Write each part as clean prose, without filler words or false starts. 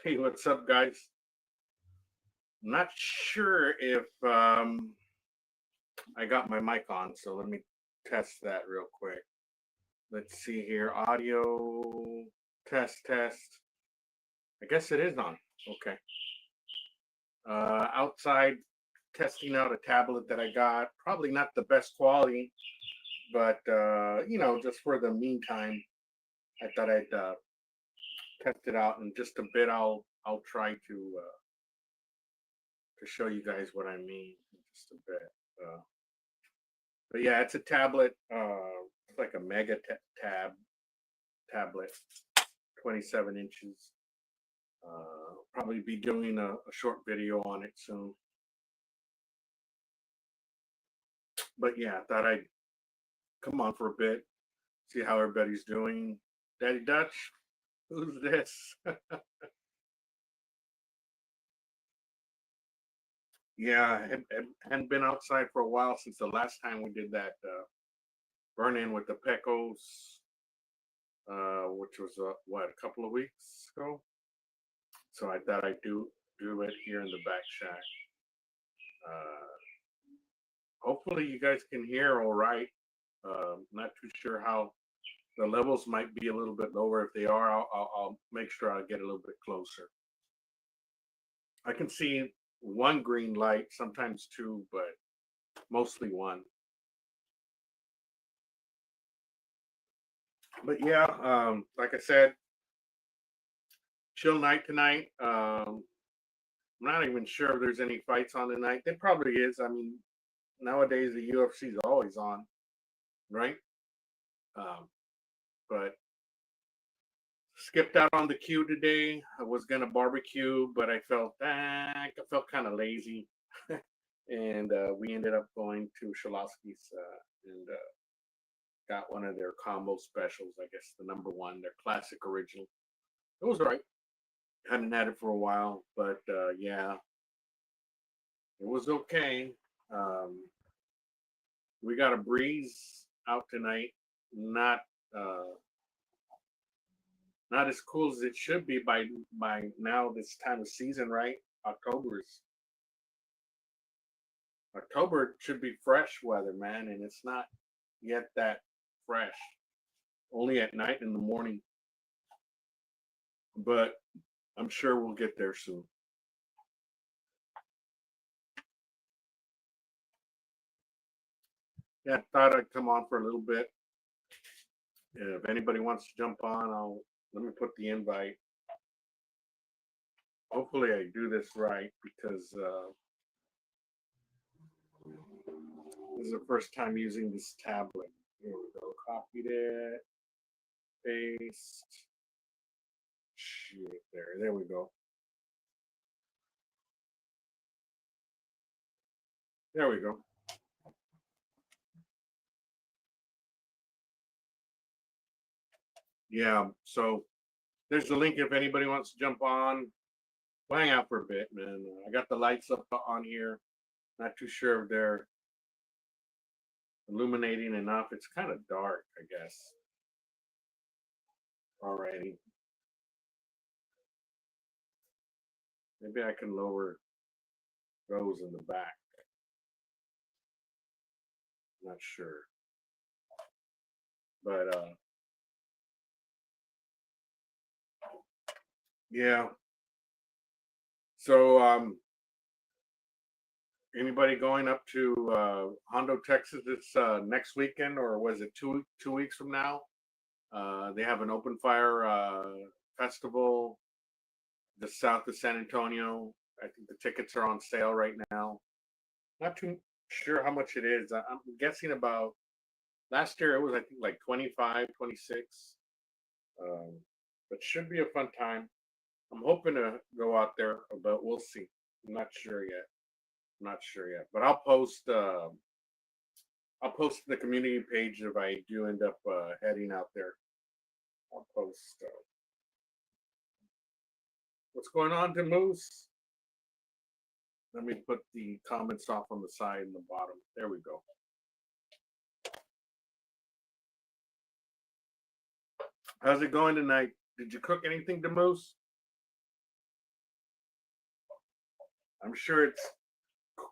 Hey, what's up, guys? Not sure if I got my mic on, so let me test that real quick. Let's see here. Audio test, test. I guess it is on. Okay. Outside testing out a tablet that I got. Probably not the best quality, but just for the meantime, I thought I'd test it out in just a bit. I'll try to show you guys what I mean in just a bit. But yeah, it's a tablet. It's like a mega tablet, 27 inches. Probably be doing a short video on it soon. But yeah, I thought I'd come on for a bit, see how everybody's doing. Daddy Dutch, who's this? Yeah, hadn't been outside for a while since the last time we did that burn-in with the Pecos, which was what, a couple of weeks ago. So I thought I'd do it here in the back shack. Hopefully you guys can hear all right. Not too sure how the levels might be a little bit lower. If they are, I'll make sure I get a little bit closer. I can see one green light, sometimes two, but mostly one. But yeah, like I said, chill night tonight. I'm not even sure if there's any fights on tonight. There probably is. I mean, nowadays the UFC is always on, right? But skipped out on the queue today. I was gonna barbecue, but I felt kind of lazy, and we ended up going to Shalowski's and got one of their combo specials. I guess the number one, their classic original. It was all right. Hadn't had it for a while, but yeah, it was okay. Um, we got a breeze out tonight. Not uh, not as cool as it should be by now this time of season, right? October should be fresh weather, man, and it's not yet that fresh. Only at night and in the morning, but I'm sure we'll get there soon. Yeah, I thought I'd come on for a little bit. If anybody wants to jump on, let me put the invite. Hopefully, I do this right because this is the first time using this tablet. Here we go. Copied it, paste. Shoot, there we go. There we go. Yeah, so there's the link if anybody wants to jump on. We'll hang out for a bit, man. I got the lights up on here. Not too sure if they're illuminating enough. It's kind of dark, I guess, already. Maybe I can lower those in the back. Not sure. But yeah. So anybody going up to Hondo, Texas this next weekend, or was it 2 weeks from now? They have an open fire festival just south of San Antonio. I think the tickets are on sale right now. Not too sure how much it is. I'm guessing about last year it was, I think, like 25, 26. But should be a fun time. I'm hoping to go out there, but we'll see. I'm not sure yet. But I'll post the community page if I do end up heading out there. I'll post. What's going on, Moose? Let me put the comments off on the side and the bottom. There we go. How's it going tonight? Did you cook anything, Moose? I'm sure it's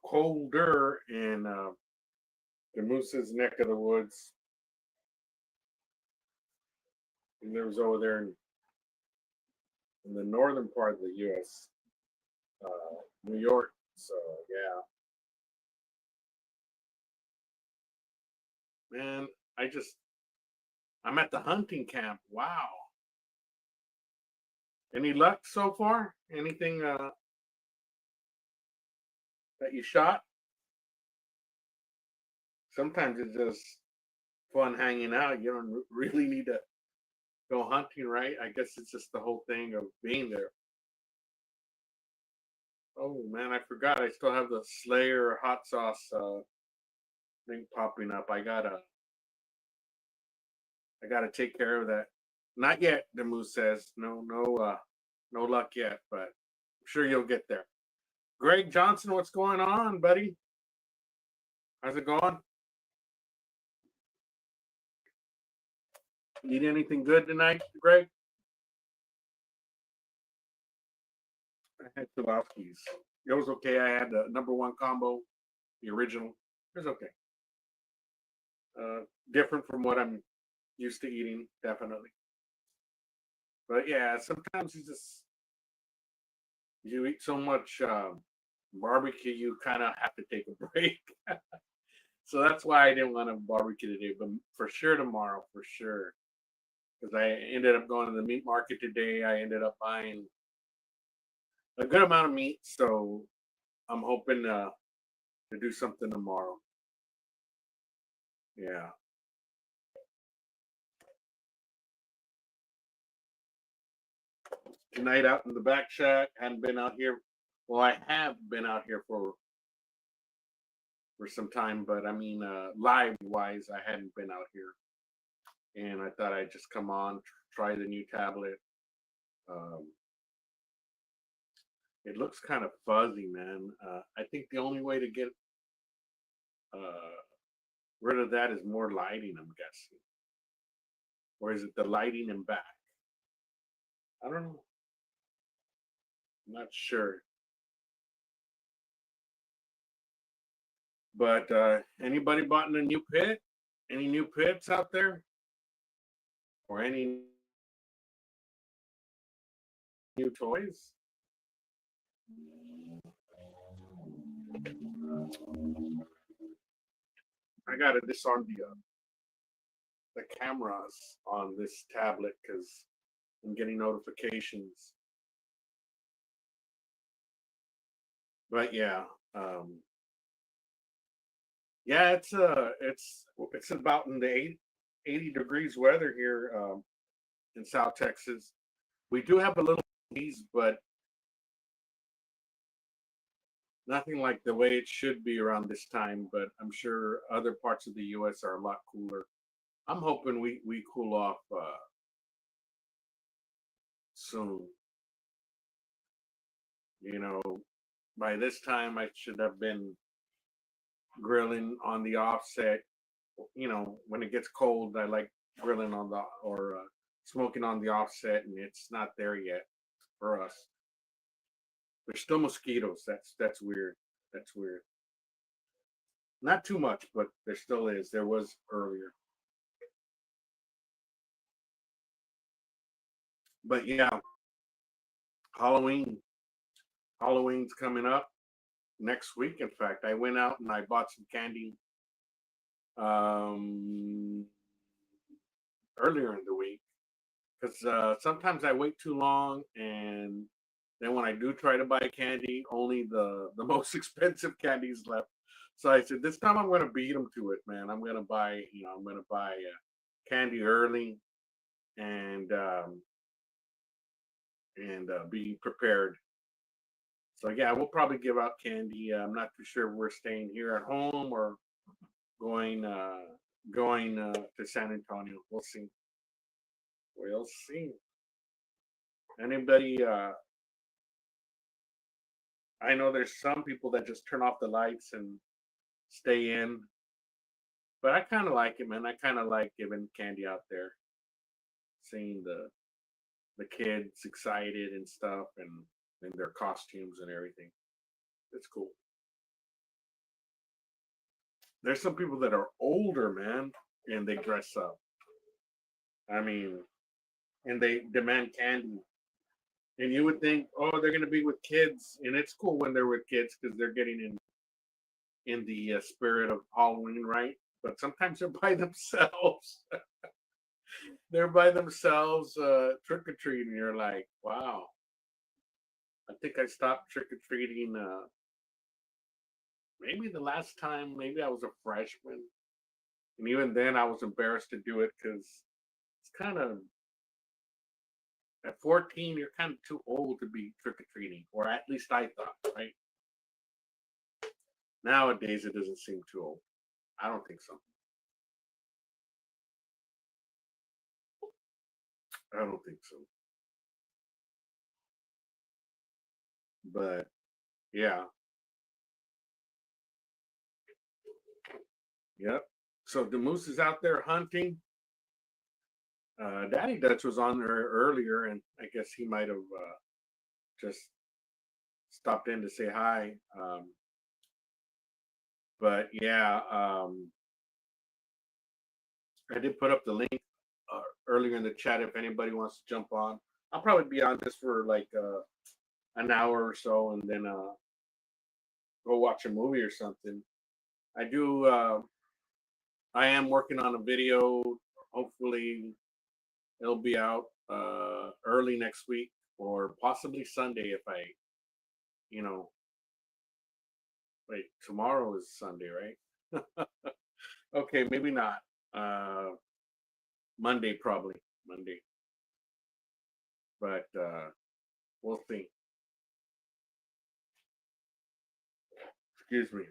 colder in the Moose's neck of the woods. He lives over there in the northern part of the U.S., New York. So yeah, man, I'm at the hunting camp. Wow. Any luck so far? Anything that you shot? Sometimes it's just fun hanging out. You don't really need to go hunting, right? I guess it's just the whole thing of being there. Oh man, I forgot. I still have the Slayer hot sauce thing popping up. I gotta take care of that. Not yet, the moose says. No luck yet, but I'm sure you'll get there. Greg Johnson, what's going on, buddy? How's it going? Eat anything good tonight, Greg? I had Pulaski's. It was okay. I had the number one combo, the original. It was okay. Different from what I'm used to eating, definitely. But yeah, sometimes you eat so much barbecue, you kind of have to take a break. So that's why I didn't want to barbecue today, but for sure tomorrow, for sure. Because I ended up going to the meat market today. I ended up buying a good amount of meat, so I'm hoping to do something tomorrow. Yeah. Tonight out in the back shack. Hadn't been out here. Well, I have been out here for some time, but I mean, live wise, I hadn't been out here, and I thought I'd just come on, try the new tablet. Um, it looks kind of fuzzy, man. I think the only way to get uh, rid of that is more lighting. I'm guessing, or is it the lighting in back? I don't know. I'm not sure. But anybody bought in a new pit? Any new pits out there, or any new toys? I gotta disarm the cameras on this tablet because I'm getting notifications. But yeah, yeah, it's about in the 80 degrees weather here in South Texas. We do have a little breeze, but nothing like the way it should be around this time. But I'm sure other parts of the U.S. are a lot cooler. I'm hoping we cool off soon. You know, by this time I should have been grilling on the offset. You know, when it gets cold, I like grilling on the or smoking on the offset, and it's not there yet for us. There's still mosquitoes. That's weird. That's weird. Not too much, but there still is. There was earlier. But yeah, Halloween. Halloween's coming up next week. In fact, I went out and I bought some candy um, earlier in the week because sometimes I wait too long, and then when I do try to buy candy, only the most expensive candy is left. So I said, this time I'm going to beat them to it, man. I'm going to buy candy early and be prepared. So yeah, we'll probably give out candy. I'm not too sure if we're staying here at home or going going to San Antonio. We'll see. We'll see. Anybody? I know there's some people that just turn off the lights and stay in, but I kind of like it, man. I kind of like giving candy out there, seeing the kids excited and stuff, and their costumes and everything. It's cool. There's some people that are older, man, and they dress up. I mean, and they demand candy. And you would think, oh, they're gonna be with kids, and it's cool when they're with kids because they're getting in the spirit of Halloween, right? But sometimes they're by themselves. They're by themselves, trick or treating. You're like, wow. I think I stopped trick or treating. Maybe the last time, maybe I was a freshman, and even then, I was embarrassed to do it because it's kind of at 14, you're kind of too old to be trick or treating, or at least I thought, right? Nowadays, it doesn't seem too old. I don't think so. I don't think so. But yeah, yep. So the moose is out there hunting. Daddy Dutch was on there earlier, and I guess he might have just stopped in to say hi. But yeah, I did put up the link earlier in the chat if anybody wants to jump on. I'll probably be on this for like an hour or so, and then go watch a movie or something. I do. I am working on a video. Hopefully, it'll be out early next week or possibly Sunday if I, you know, wait, tomorrow is Sunday, right? Okay, maybe not. Uh, Monday probably. Monday. But we'll see. Excuse me.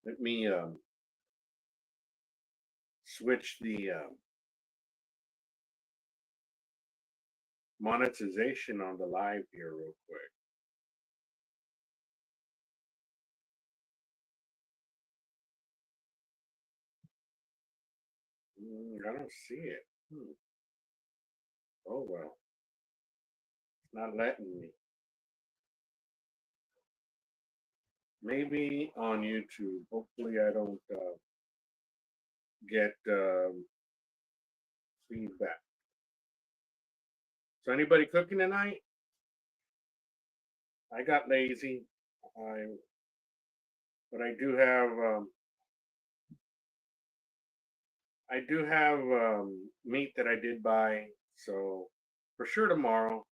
Let me switch the monetization on the live here real quick. I don't see it. Oh well, it's not letting me. Maybe on YouTube. Hopefully, I don't get feedback. So, anybody cooking tonight? I got lazy. I but I do have meat that I did buy. So for sure tomorrow.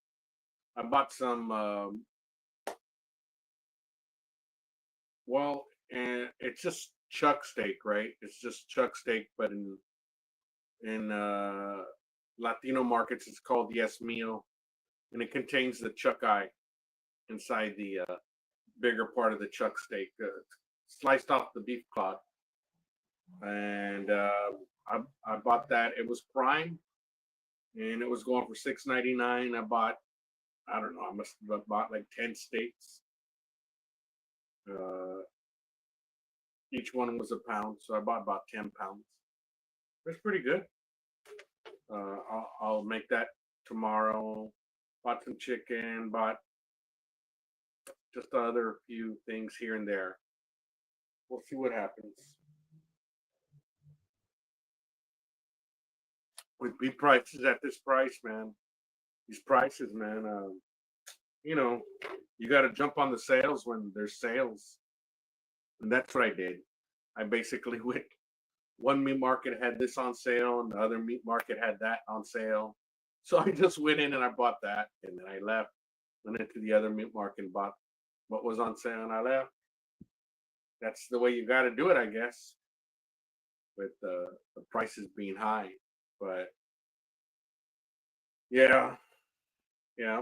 I bought some. Well, and it's just chuck steak, right? It's just chuck steak, but in Latino markets, it's called yes meal, and it contains the chuck eye inside the bigger part of the chuck steak, sliced off the beef clot. And I bought that. It was prime, and it was going for $6.99. I don't know. I must have bought like 10 steaks. Uh, each one was a pound, so I bought about 10 pounds. It's pretty good. I'll make that tomorrow. Bought some chicken. Bought just other few things here and there. We'll see what happens. With beef prices at this price, man. These prices, man. You know, you got to jump on the sales when there's sales, and that's what I did. I basically went. One meat market had this on sale, and the other meat market had that on sale. So I just went in and I bought that, and then I left. Went into the other meat market and bought what was on sale, and I left. That's the way you got to do it, I guess, with the prices being high. But yeah, yeah.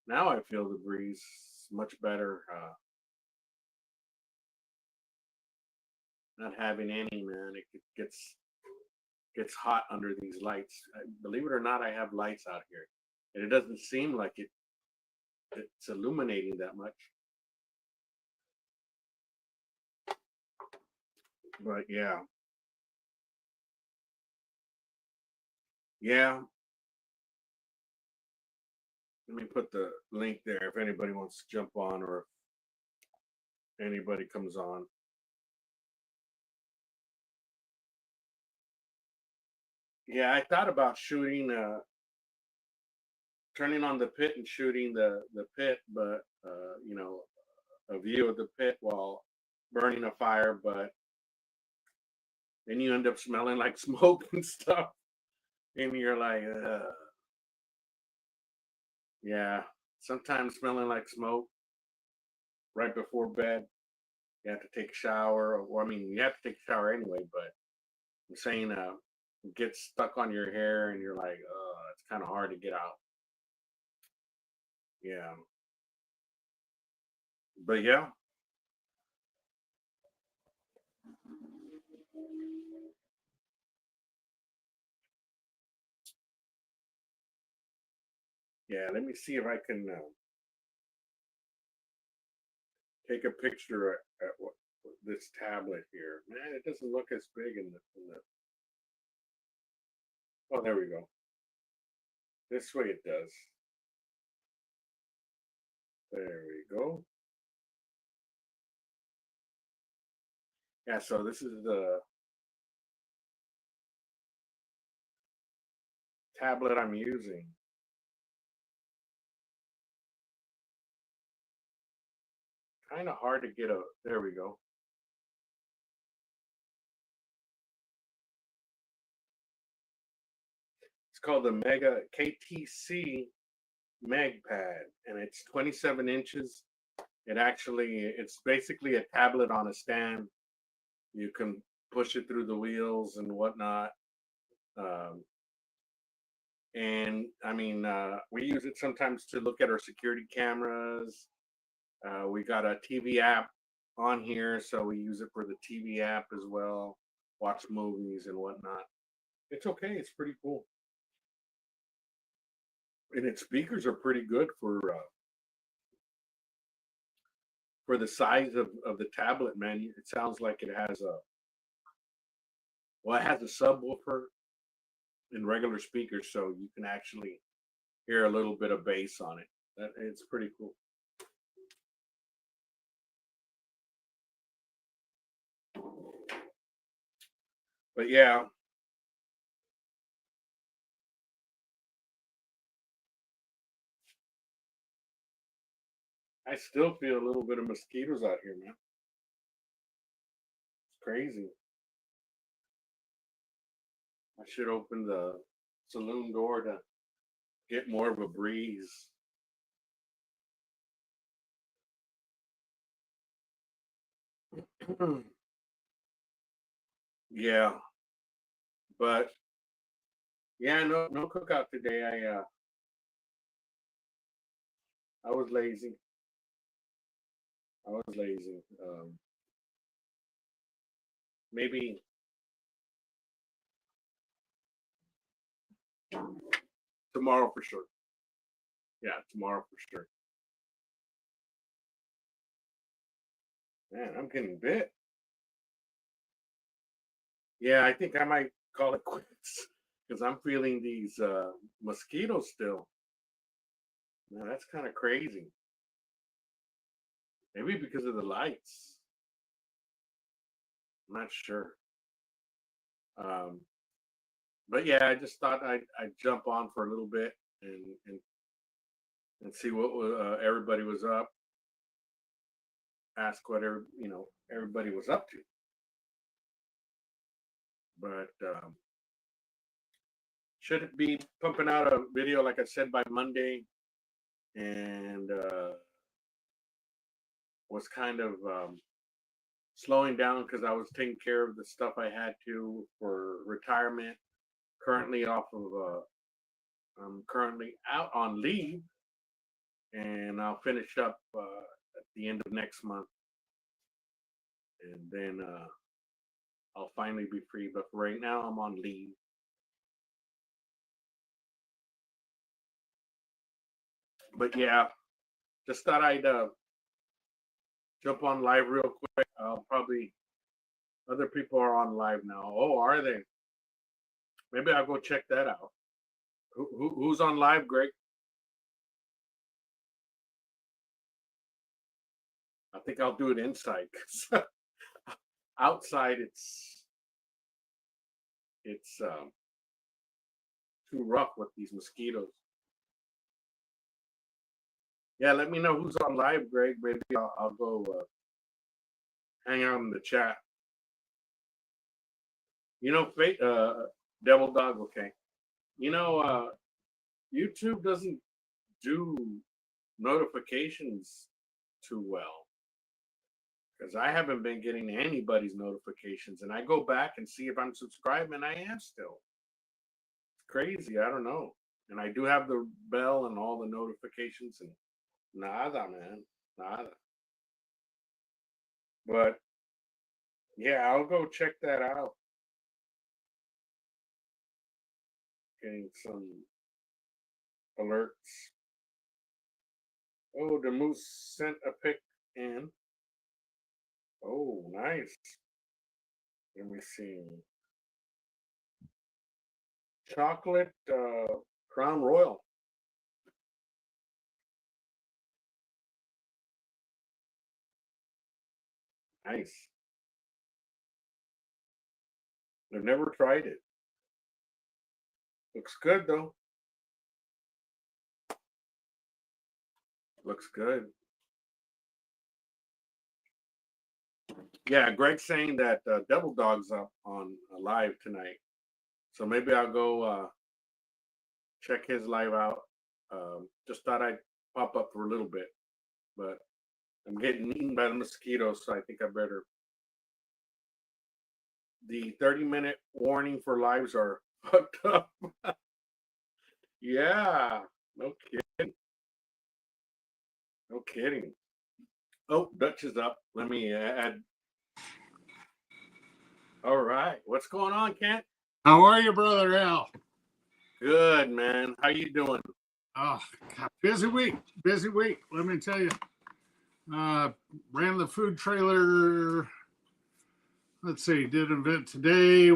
Now I feel the breeze much better. Not having any, man. It gets hot under these lights. Believe it or not, I have lights out here, and it doesn't seem like it's illuminating that much. But yeah, Yeah, let me put the link there if anybody wants to jump on or if anybody comes on. Yeah, I thought about shooting, turning on the pit and shooting the pit, but a view of the pit while burning a fire, but then you end up smelling like smoke and stuff, and you're like, yeah. Sometimes smelling like smoke right before bed. You have to take a shower, or I mean, you have to take a shower anyway. But I'm saying, it gets stuck on your hair, and you're like, it's kind of hard to get out. Yeah, but yeah, yeah. Let me see if I can take a picture at what this tablet here. Man, it doesn't look as big in the. Oh, there we go. This way it does. There we go. Yeah, so this is the tablet I'm using. Kind of hard to get a. There we go. It's called the Mega KTC MegPad, and it's 27 inches. It's basically a tablet on a stand. You can push it through the wheels and whatnot. Um, and I mean, we use it sometimes to look at our security cameras. We got a TV app on here, so we use it for the TV app as well, watch movies and whatnot. It's okay. It's pretty cool, and its speakers are pretty good for the size of the tablet. Man, it sounds like it has a well, it has a subwoofer and regular speakers, so you can actually hear a little bit of bass on it. It's pretty cool. But yeah, I still feel a little bit of mosquitoes out here, man. It's crazy. I should open the saloon door to get more of a breeze. Yeah, but yeah, no cookout today. I was lazy. I was lazy. Maybe tomorrow for sure. Yeah, tomorrow for sure. Man, I'm getting bit. Yeah, I think I might call it quits because I'm feeling these mosquitoes still. Man, that's kind of crazy. Maybe because of the lights. I'm not sure. Um, but yeah, I just thought I'd jump on for a little bit and see what everybody was up. Ask what everybody was up to. But should it be pumping out a video like I said by Monday, and was kind of slowing down because I was taking care of the stuff I had to for retirement. Currently off of I'm currently out on leave, and I'll finish up at the end of next month, and then I'll finally be free. But for right now, I'm on leave. But yeah, just thought I'd jump on live real quick. Probably other people are on live now. Oh, are they? Maybe I'll go check that out. Who's on live, Greg? I think I'll do it inside, 'cause outside it's too rough with these mosquitoes. Yeah, let me know who's on live, Greg. Maybe I'll go hang out in the chat. You know, Devil Dog. Okay. You know, YouTube doesn't do notifications too well, because I haven't been getting anybody's notifications, and I go back and see if I'm subscribed, and I am still. It's crazy. I don't know. And I do have the bell and all the notifications, and nada, man, nada. But yeah, I'll go check that out. Getting some alerts. Oh, the moose sent a pic in. Oh, nice. Let me see. Chocolate Crown Royal. Nice. I've never tried it. Looks good though. Looks good. Yeah, Greg's saying that Devil Dog's up on live tonight, so maybe I'll go check his live out. Just thought I'd pop up for a little bit, but I'm getting eaten by the mosquitoes, so I think I better. The 30-minute warning for lives are fucked up. Yeah, no kidding. No kidding. Oh, Dutch is up. Let me add. All right. What's going on, Kent? How are you, Brother Al? Good, man. How you doing? Oh, busy week. Busy week. Let me tell you. Ran the food trailer. Let's see. Did an event today,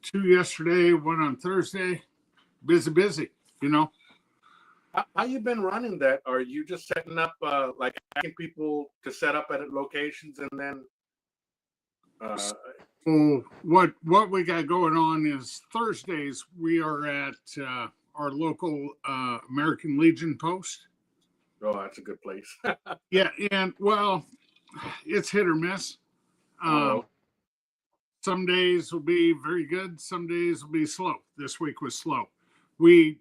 2 yesterday, 1 on Thursday. Busy, you know. How you been running that? Are you just setting up, like asking people to set up at locations and then? So what we got going on is Thursdays we are at our local American Legion post. Oh, that's a good place. Yeah, and well, it's hit or miss. Some days will be very good. Some days will be slow. This week was slow. We,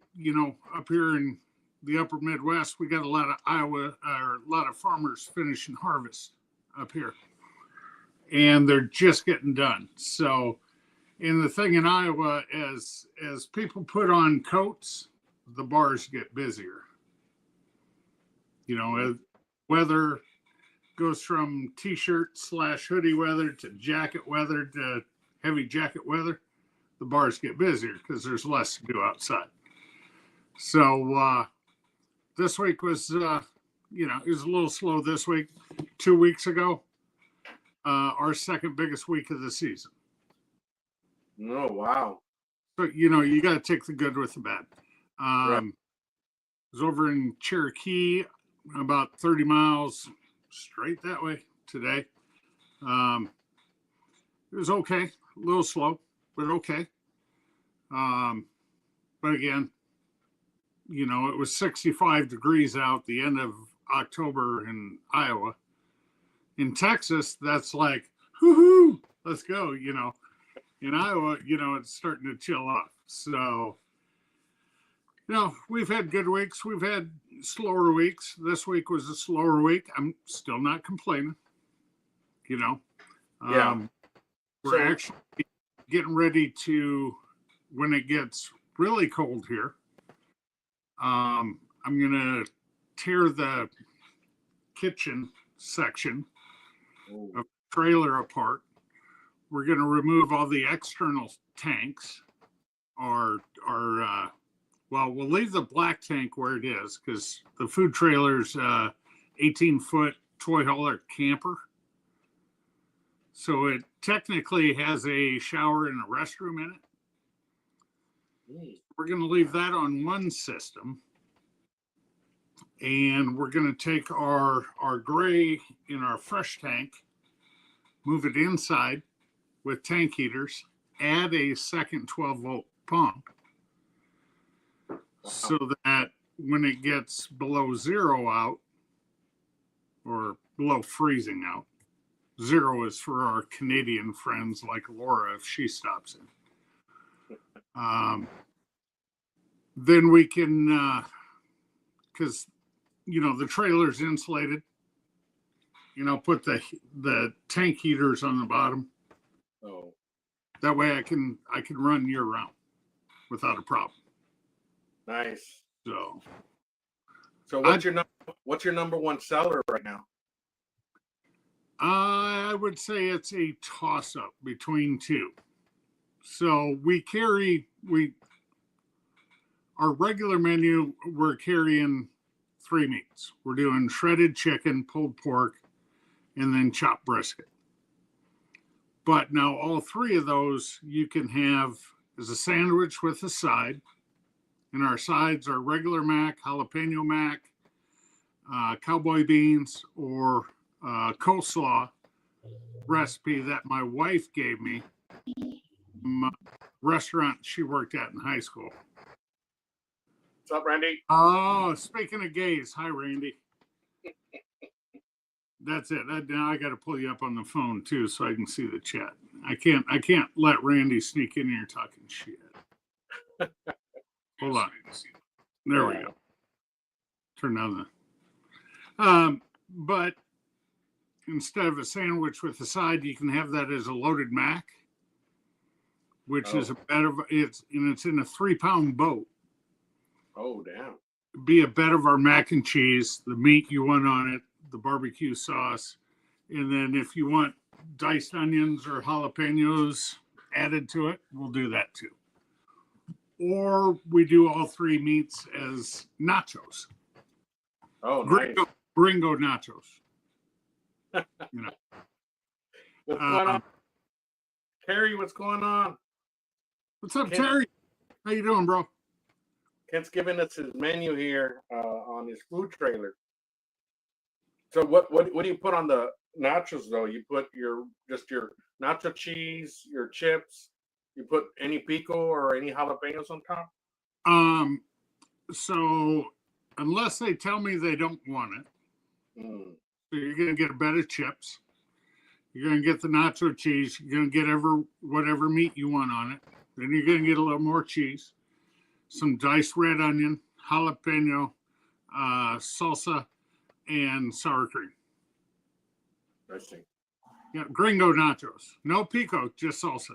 up here in the upper Midwest, we got a lot of Iowa, or a lot of farmers finishing harvest up here. And they're just getting done. So, and the thing in Iowa, as people put on coats, the bars get busier. As weather goes from t-shirt / hoodie weather to jacket weather to heavy jacket weather, the bars get busier because there's less to do outside. So this week was, it was a little slow this week. 2 weeks ago, our second biggest week of the season. Oh, wow. But, you got to take the good with the bad. Right. I was over in Cherokee, about 30 miles straight that way today. It was okay, a little slow, but okay. But again, it was 65 degrees out the end of October in Iowa. In Texas, that's like, whoo-hoo, let's go, In Iowa, it's starting to chill off. So, we've had good weeks. We've had slower weeks. This week was a slower week. I'm still not complaining, Yeah. We're actually getting ready to, when it gets really cold here, I'm going to tear the kitchen section of the trailer apart. We're going to remove all the external tanks. Well, we'll leave the black tank where it is because the food trailer's 18-foot toy hauler camper. So it technically has a shower and a restroom in it. we're going to leave that on one system. And we're going to take our gray in our fresh tank, move it inside with tank heaters, add a second 12-volt pump so that when it gets below zero out or below freezing out, zero is for our Canadian friends like Laura if she stops in. Then we can, because the trailer's insulated, put the tank heaters on the bottom. Oh, That way I can run year round without a problem. nice. So what's your number one seller right now? I would say it's a toss up between two. So our regular menu, we're carrying 3 meats. We're doing shredded chicken, pulled pork, and then chopped brisket. But now all 3 of those you can have as a sandwich with a side. And our sides are regular mac, jalapeno mac, cowboy beans, or coleslaw recipe that my wife gave me from a restaurant she worked at in high school. What's up, Randy? Oh, speaking of gays, hi, Randy. That's it. Now I got to pull you up on the phone too, so I can see the chat. I can't let Randy sneak in here talking shit. Hold on. There we go. Turn down the. But instead of a sandwich with a side, you can have that as a loaded mac, which is a bed of it's in a 3-pound boat. Oh, damn. Be a bed of our mac and cheese, the meat you want on it, the barbecue sauce, and then if you want diced onions or jalapenos added to it, we'll do that too. Or we do all 3 meats as nachos. Oh, nice. Gringo nachos. What's going on? Terry, what's going on? What's up, Terry? How you doing, bro? Kent's giving us his menu here on his food trailer. So what do you put on the nachos though? You put your nacho cheese, your chips. You put any pico or any jalapenos on top? So unless they tell me they don't want it, so you're gonna get a bed of chips. You're gonna get the nacho cheese. You're gonna get whatever meat you want on it. Then you're gonna get a little more cheese, some diced red onion, jalapeno, salsa, and sour cream. I see. Yeah, gringo nachos. No pico, just salsa.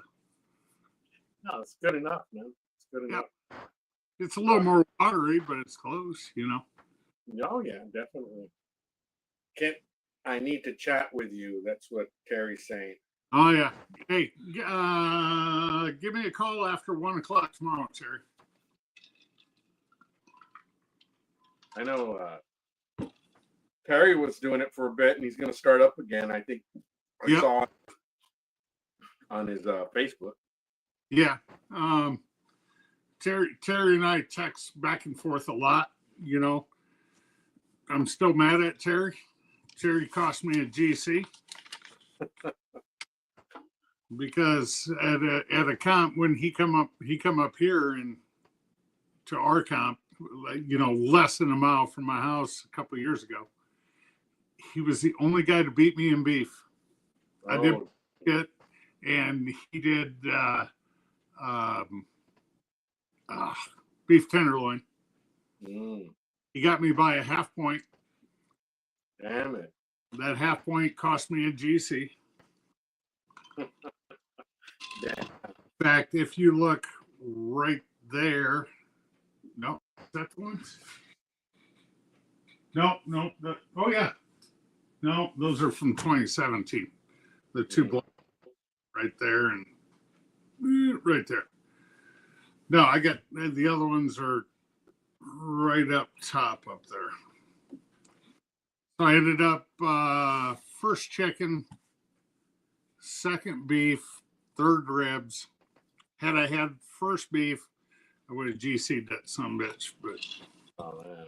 No, it's good enough, man. It's good enough. It's a little more watery, but it's close, Oh, yeah, definitely. Kent, I need to chat with you. That's what Terry's saying. Oh, yeah. Hey, give me a call after 1 o'clock tomorrow, Terry. I know Terry was doing it for a bit, and he's going to start up again. I think I saw on his Facebook. Yeah. Terry and I text back and forth a lot. I'm still mad at Terry. Terry cost me a GC because at a comp when he come up here and to our comp, less than a mile from my house a couple of years ago. He was the only guy to beat me in beef. I did it, and he did beef tenderloin. He got me by a half point. Damn it. That half point cost me a GC. In fact, if you look right there, no, is that the one? No. Oh, yeah. No, those are from 2017. The 2 blocks right there and right there. No, I got the other ones are right up top up there. So I ended up first chicken, second beef, third ribs. Had I had first beef, I would have GC'd that son bitch, but Oh man.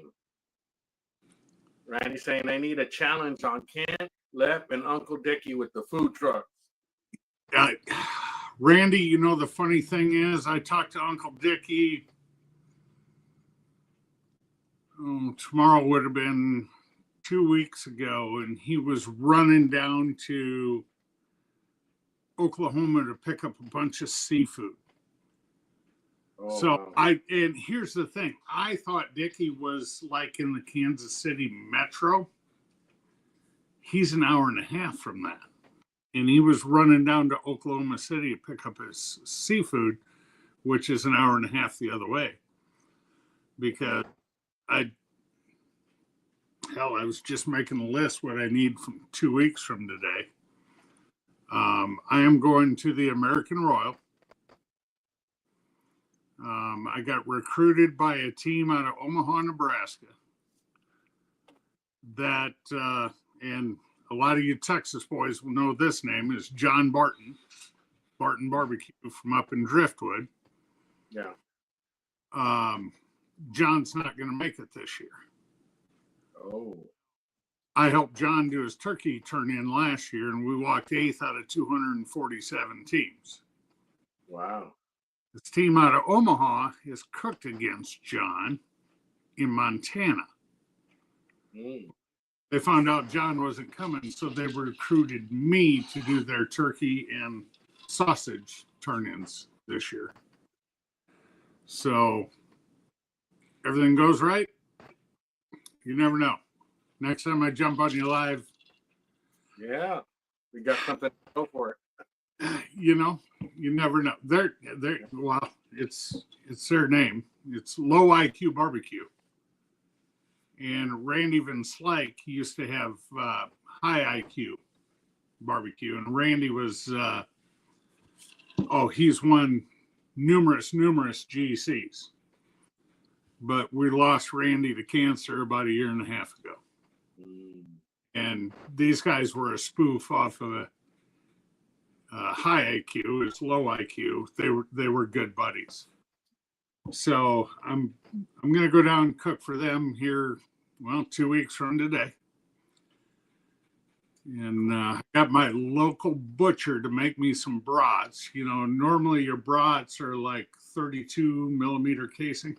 Randy saying they need a challenge on Kent, Lep, and Uncle Dickie with the food trucks. Randy, you know, the funny thing is, I talked to Uncle Dickie. Tomorrow would have been 2 weeks ago, and he was running down to Oklahoma to pick up a bunch of seafood. Oh, So wow. and here's the thing, I thought Dickie was like in the Kansas City metro. He's an hour and a half from that. And he was running down to Oklahoma City to pick up his seafood, which is an hour and a half the other way. Because I was just making a list what I need from 2 weeks from today. I am going to the American Royal. I got recruited by a team out of Omaha, Nebraska. That, and a lot of you Texas boys will know this name, is John Barton Barbecue from up in Driftwood. Yeah. John's not going to make it this year. Oh. I helped John do his turkey turn in last year, and we walked 8th out of 247 teams. Wow. This team out of Omaha is cooked against John in Montana. Mm. They found out John wasn't coming, so they recruited me to do their turkey and sausage turn-ins this year. So everything goes right. You never know. Next time I jump on you live, Yeah. We got something to go for it. you know, you never know. They're well, it's their name. It's Low IQ Barbecue. And Randy Van Slyke, he used to have high IQ barbecue. And Randy was, he's won numerous GCs. But we lost Randy to cancer about a year and a half ago. Mm. And these guys were a spoof off of a high IQ. It's low IQ. They were good buddies. So I'm gonna go down and cook for them here, 2 weeks from today. And got my local butcher to make me some brats. You know, normally your brats are like 32 millimeter casing.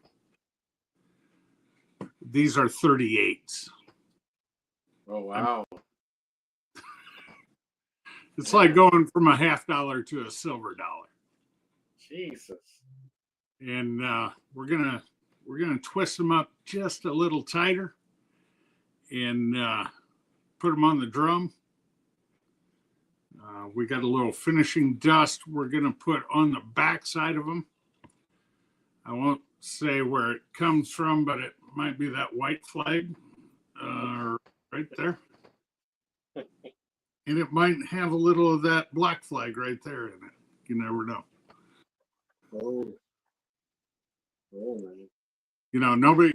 These are 38s. Oh, wow. It's like going from a $50 to a silver dollar. Jesus. And we're gonna twist them up just a little tighter and put them on the drum. We got a little finishing dust we're gonna put on the back side of them. I won't say where it comes from, but it might be that white flag right there. And it might have a little of that black flag right there in it. You never know. Oh. Oh, man. You know, nobody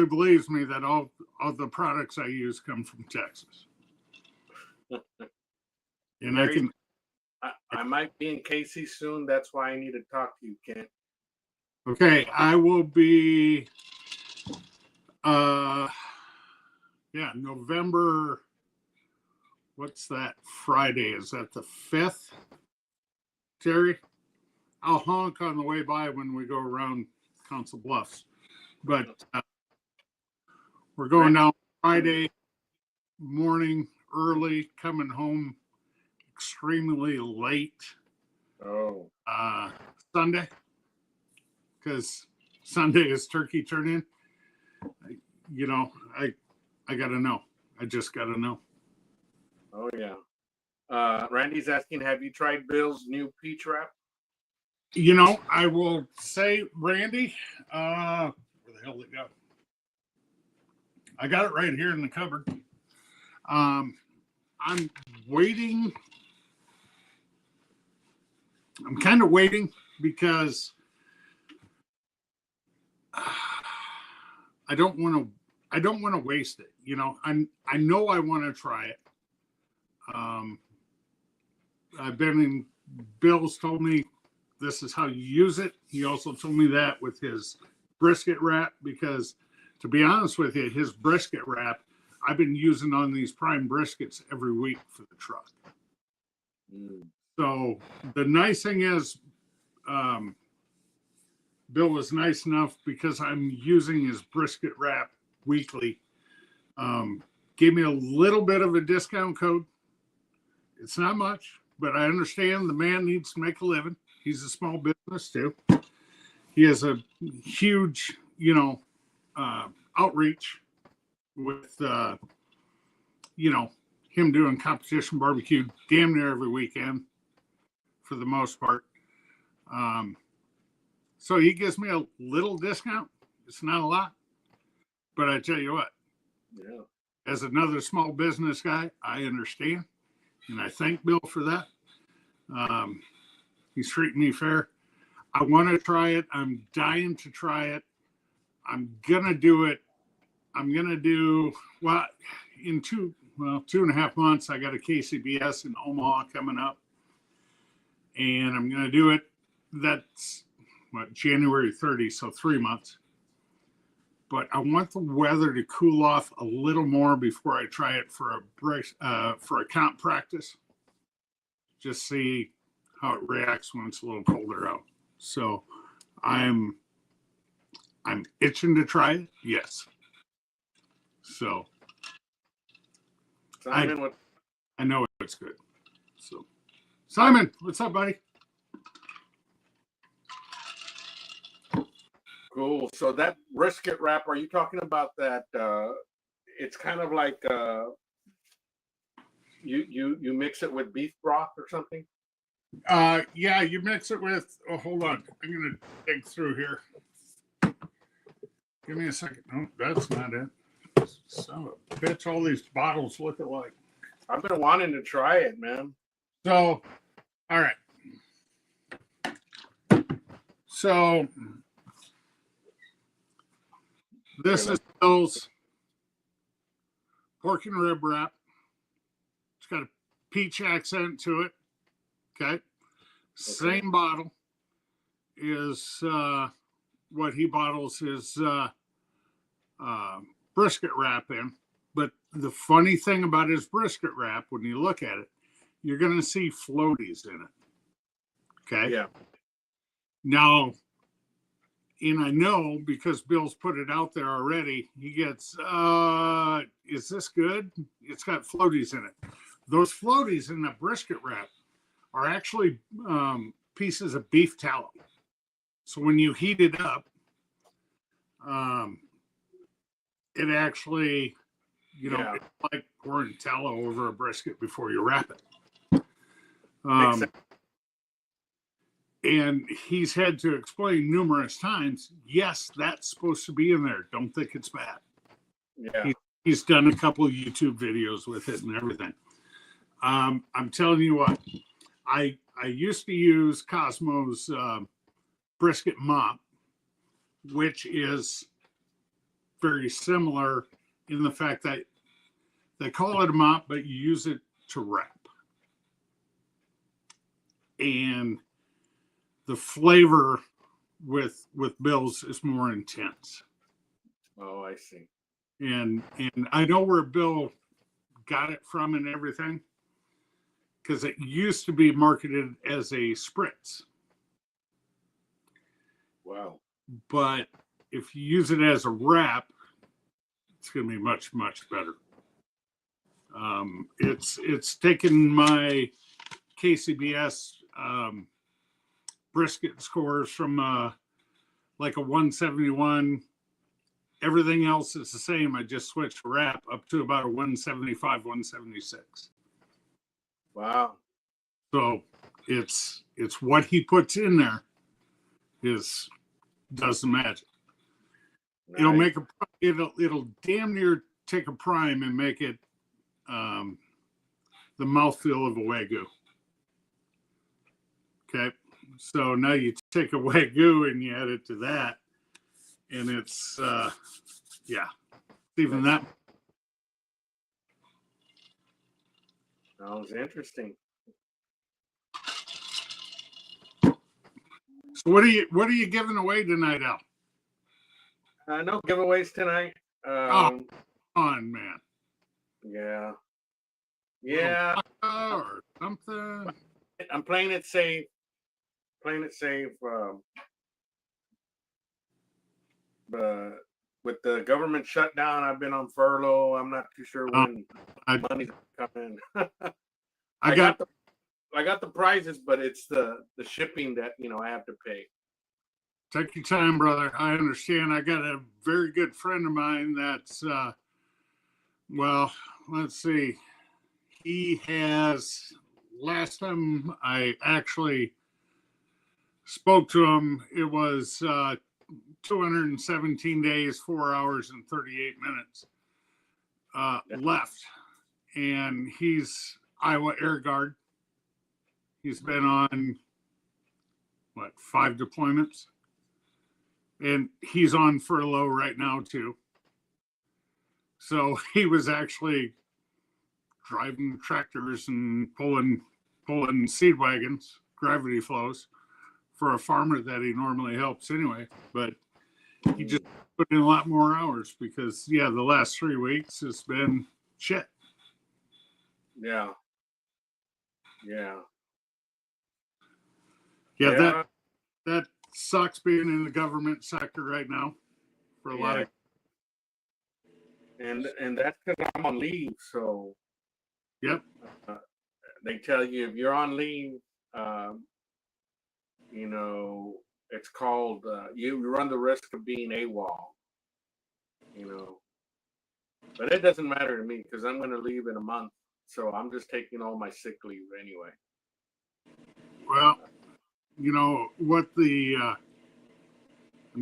believes me that all the products I use come from Texas. And I might be in KC soon. That's why I need to talk to you, Kent. Okay, I will be November, what's that Friday? Is that the 5th? Terry? I'll honk on the way by when we go around Council Bluffs. But we're going down Friday morning early, coming home extremely late. Oh. Sunday, because Sunday is turkey turn-in. You know, I gotta know. I just gotta know. Oh, yeah. Randy's asking, have you tried Bill's new peach wrap? You know, I will say, Randy, where the hell did it go? I got it right here in the cupboard. I'm waiting. I'm kind of waiting because I don't want to waste it. You know, I know I want to try it. I've been in, Bill's told me this is how you use it. He also told me that with his brisket wrap, because to be honest with you, his brisket wrap, I've been using on these prime briskets every week for the truck. So the nice thing is, Bill was nice enough, because I'm using his brisket wrap weekly. Gave me a little bit of a discount code. It's not much, but I understand the man needs to make a living. He's a small business too. He has a huge, outreach with, him doing competition barbecue damn near every weekend for the most part. So he gives me a little discount. It's not a lot, but I tell you what, as another small business guy, I understand. And I thank Bill for that. He's treating me fair. I want to try it. I'm dying to try it. I'm going to do it. I'm going to do, in 2.5 months, I got a KCBS in Omaha coming up. And I'm going to do it. That's January 30, so 3 months. But I want the weather to cool off a little more before I try it for a comp practice. Just see how it reacts when it's a little colder out. So I'm itching to try it. Yes. So Simon, I know it's good. So Simon, what's up, buddy? Cool. So that brisket wrap, are you talking about that? It's kind of like you mix it with beef broth or something. Yeah, you mix it with. Oh, hold on. I'm gonna dig through here. Give me a second. No, that's not it. Son of a bitch! All these bottles look alike. I've been wanting to try it, man. So, all right. So this is Bill's pork and rib wrap. It's got a peach accent to it. Okay. Same bottle is what he bottles his brisket wrap in. But the funny thing about his brisket wrap, when you look at it, you're going to see floaties in it. Okay. Yeah. Now, and I know because Bill's put it out there already, he gets, is this good? It's got floaties in it. Those floaties in the brisket wrap are actually pieces of beef tallow. So when you heat it up, it actually, it's like pouring tallow over a brisket before you wrap it. And he's had to explain numerous times, yes, that's supposed to be in there. Don't think it's bad. Yeah. He's done a couple of YouTube videos with it and everything. I'm telling you what, I used to use Cosmo's brisket mop, which is very similar in the fact that they call it a mop, but you use it to wrap. And the flavor with Bill's is more intense. Oh, I see. And I know where Bill got it from and everything, because it used to be marketed as a spritz. Wow. But if you use it as a wrap, it's going to be much, much better. It's taken my KCBS brisket scores from like a 171. Everything else is the same. I just switched wrap up to about a 175, 176. Wow. So it's what he puts in there does the magic. Nice. It'll damn near take a prime and make it the mouthfeel of a Wagyu. Okay, so now you take a Wagyu and you add it to that, and it's even that. Sounds interesting. So what are you giving away tonight, Al? No giveaways tonight. Oh, on man. Yeah. Little Yeah. or something. I'm playing it safe. But with the government shutdown, I've been on furlough. I'm not too sure when money's coming. I got I got the prizes, but it's the shipping that I have to pay. Take your time, brother. I understand. I got a very good friend of mine that's well, let's see. He has last time I actually spoke to him, it was 217 days, 4 hours, and 38 minutes left. And he's Iowa Air Guard. He's been on, 5 deployments? And he's on furlough right now, too. So he was actually driving tractors and pulling seed wagons, gravity flows, for a farmer that he normally helps anyway. But he just put in a lot more hours because, the last 3 weeks has been shit. Yeah. Yeah. Yeah, that sucks being in the government sector right now for a lot of. And that's because I'm on leave. So. Yep. They tell you if you're on leave, it's called you run the risk of being AWOL. But it doesn't matter to me because I'm going to leave in a month, so I'm just taking all my sick leave anyway. Well, what I'm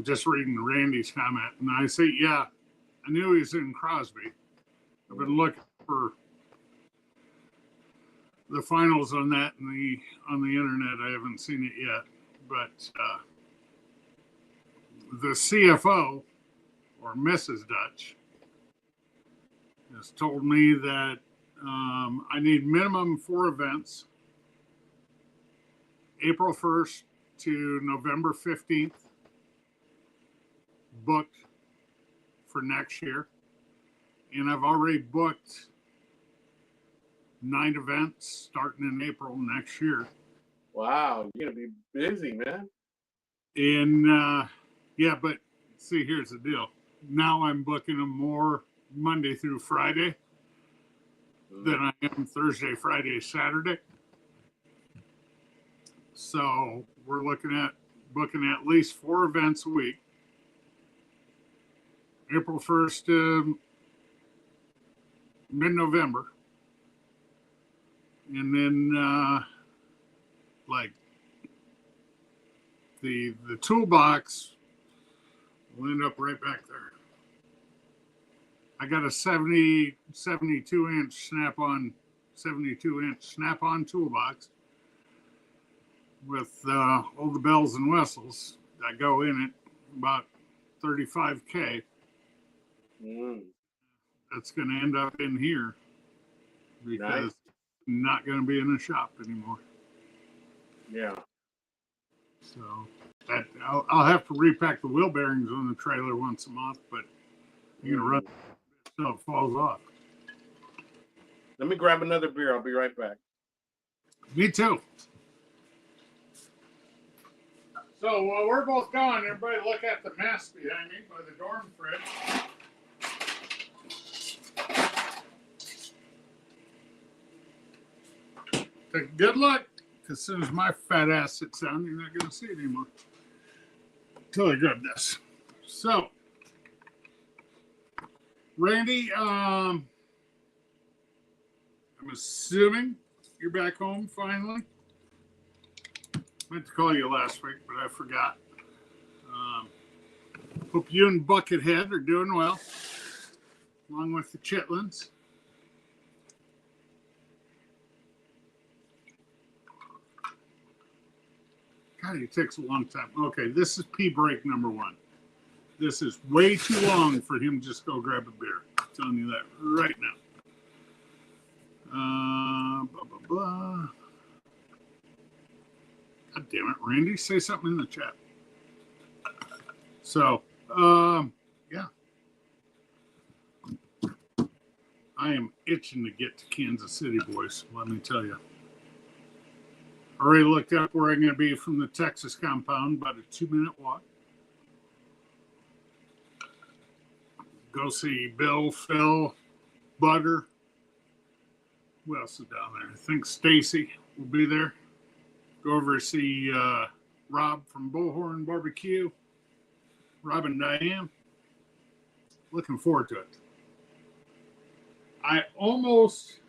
just reading Randy's comment, and I say, I knew he was in Crosby. I've been looking for the finals on that on the internet. I haven't seen it yet, but the CFO or Mrs. Dutch has told me that I need minimum 4 events, April 1st to November 15th, booked for next year. And I've already booked 9 events starting in April next year. Wow, you're going to be busy, man. And but see, here's the deal. Now I'm booking them more Monday through Friday than I am Thursday, Friday, Saturday. So we're looking at booking at least 4 events a week. April 1st to mid-November. And then the toolbox will end up right back there. I got a 72 inch snap-on toolbox with all the bells and whistles that go in it, about $35K. That's going to end up in here because I'm not going to be in the shop anymore. Yeah. So I'll have to repack the wheel bearings on the trailer once a month, but I'm going to run so it falls off. Let me grab another beer. I'll be right back. Me too. So while we're both gone, everybody look at the mess behind me by the dorm fridge. Take a good look. As soon as my fat ass sits down, you're not going to see it anymore. Until I grab this. So, Randy, I'm assuming you're back home finally. I meant to call you last week, but I forgot. Hope you and Buckethead are doing well, along with the Chitlins. God, it takes a long time. Okay, this is pee break number 1. This is way too long for him to just go grab a beer. I'm telling you that right now. God damn it, Randy, say something in the chat. So, yeah. I am itching to get to Kansas City, boys. Let me tell you. Already looked up where I'm going to be from the Texas compound, about a 2-minute walk. Go see Bill, Phil, Butter. Who else is down there? I think Stacy will be there. Go over to see Rob from Bullhorn Barbecue. Rob and Diane. Looking forward to it. I almost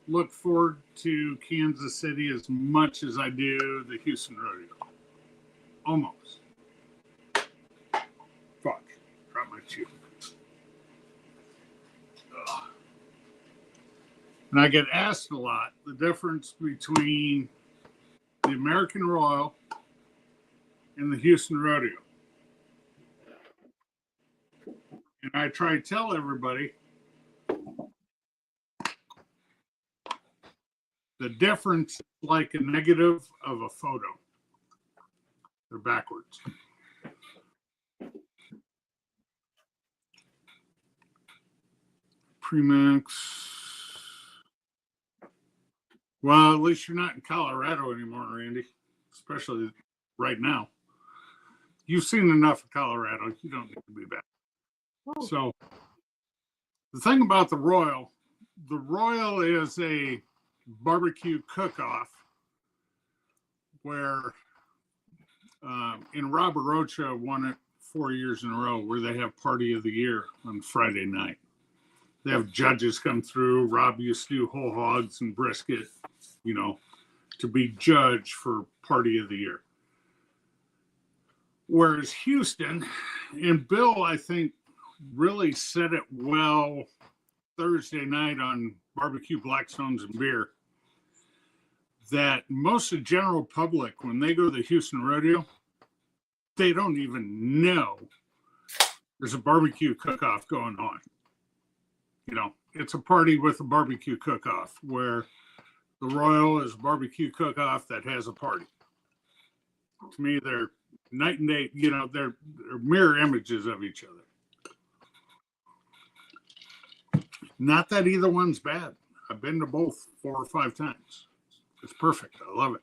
look forward to Kansas City as much as I do the Houston Rodeo. Almost. Fuck. Drop my chew. Ugh. And I get asked a lot the difference between the American Royal and the Houston Rodeo. And I try to tell everybody the difference is like a negative of a photo. They're backwards. Premix. Well, at least you're not in Colorado anymore, Randy, especially right now. You've seen enough of Colorado. You don't need to be back. So the thing about the Royal is a barbecue cook-off where in Robert Rocha won it 4 years in a row, where they have Party of the Year on Friday night. They have judges come through. Rob used to do whole hogs and brisket, you know, to be judged for Party of the Year. Whereas Houston, and Bill, I think, really said it well Thursday night on Barbecue Blackstones and Beer, that most of the general public, when they go to the Houston Rodeo, they don't even know there's a barbecue cook-off going on. You know, it's a party with a barbecue cook-off, where the Royal is a barbecue cook-off that has a party. To me, they're night and day, you know, they're mirror images of each other. Not that either one's bad. I've been to both 4 or 5 times. It's perfect. I love it.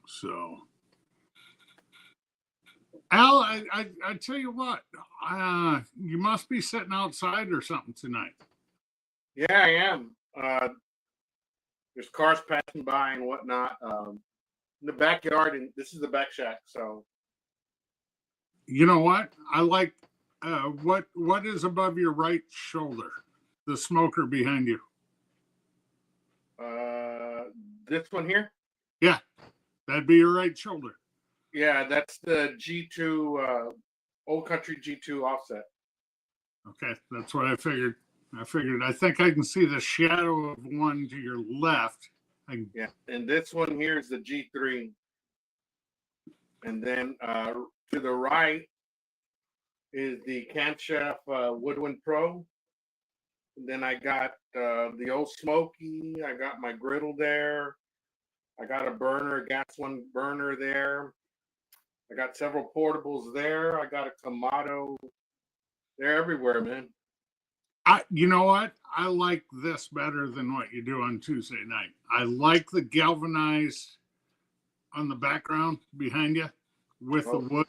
So, Al, I tell you what, you must be sitting outside or something tonight. Yeah, I am. There's cars passing by and whatnot. In the backyard, and this is the back shack. So, you know what? I like what is above your right shoulder? The smoker behind you. This one here. Yeah, that'd be your right shoulder. Yeah, that's the G2 Old Country G2 offset. Okay, that's what I figured. I think I can see the shadow of one to your left. Yeah, and this one here is the G3. And then to the right is the Camshaft Woodwind Pro. And then I got the old Smoky. I got my griddle there. I got a burner, a gas one burner there. I got several portables there. I got a Kamado. They're everywhere, man. You know what? I like this better than what you do on Tuesday night. I like the galvanized on the background behind you with the wood,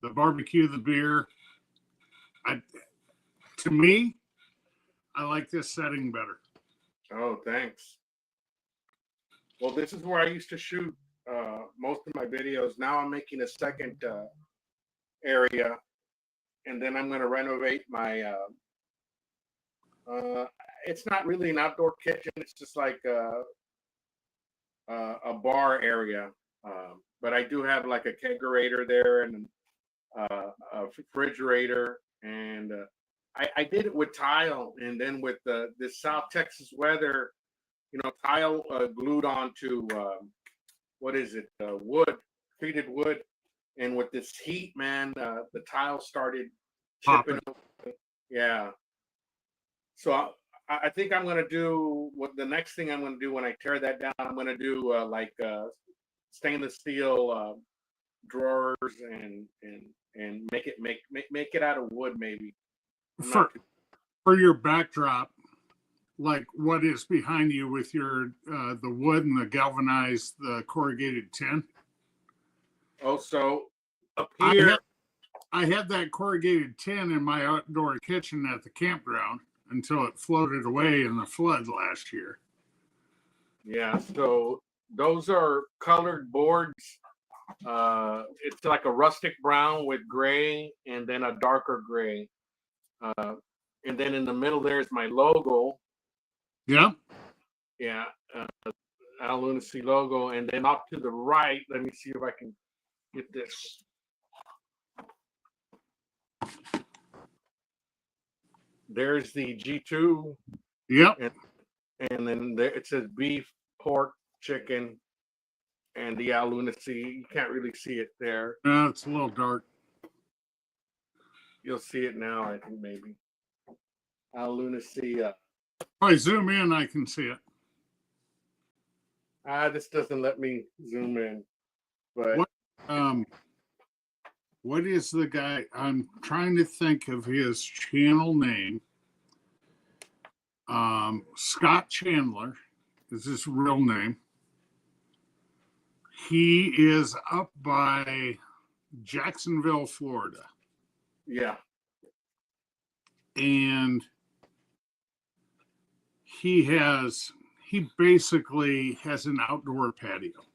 the barbecue, the beer. To me, I like this setting better. Oh, thanks. Well, this is where I used to shoot most of my videos. Now I'm making a second area, and then I'm going to renovate my it's not really an outdoor kitchen. It's just like a bar area. But I do have like a kegerator there and a refrigerator. And I did it with tile. And then with this South Texas weather, you know, tile glued onto, what is it? Wood, treated wood. And with this heat, man, the tile started chipping. Yeah. So I think I'm gonna do what the next thing I'm gonna do when I tear that down. I'm gonna do stainless steel drawers and make it out of wood maybe. For for your backdrop, like what is behind you with your the wood and the galvanized, the corrugated tin. Also, up I here, had I had that corrugated tin in my outdoor kitchen at the campground until it floated away in the flood last year. yeah. So those are colored boards. It's like a rustic brown with gray, and then a darker gray. Uh, and then in the middle there is my logo. Yeah. Yeah, Al Lunacy logo, and then off to the right. Let me see if I can get this. There's the G2, Yep. and then there it says beef, pork, chicken, and the Al Lunacy. You can't really see it there. It's a little dark. You'll see it now, I think maybe. Al Lunacy. If I zoom in, I can see it. This doesn't let me zoom in, but What what is the guy? I'm trying to think of his channel name. Scott Chandler is his real name. He is up by Jacksonville, Florida. yeah, And he basically has an outdoor patio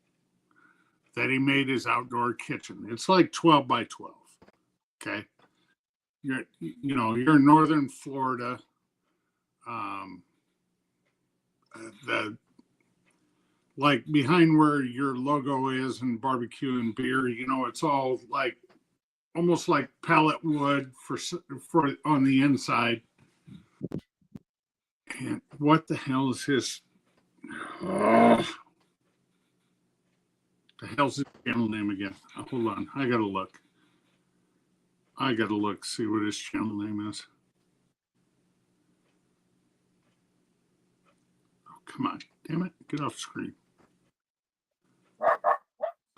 that he made his outdoor kitchen. It's like 12 by 12. Okay. You're in northern Florida. The like behind where your logo is and barbecue and beer, it's all like almost like pallet wood for on the inside. And what the hell is his? The hell's his channel name again? Hold on, I gotta look. See what his channel name is. Oh, come on, damn it, get off screen.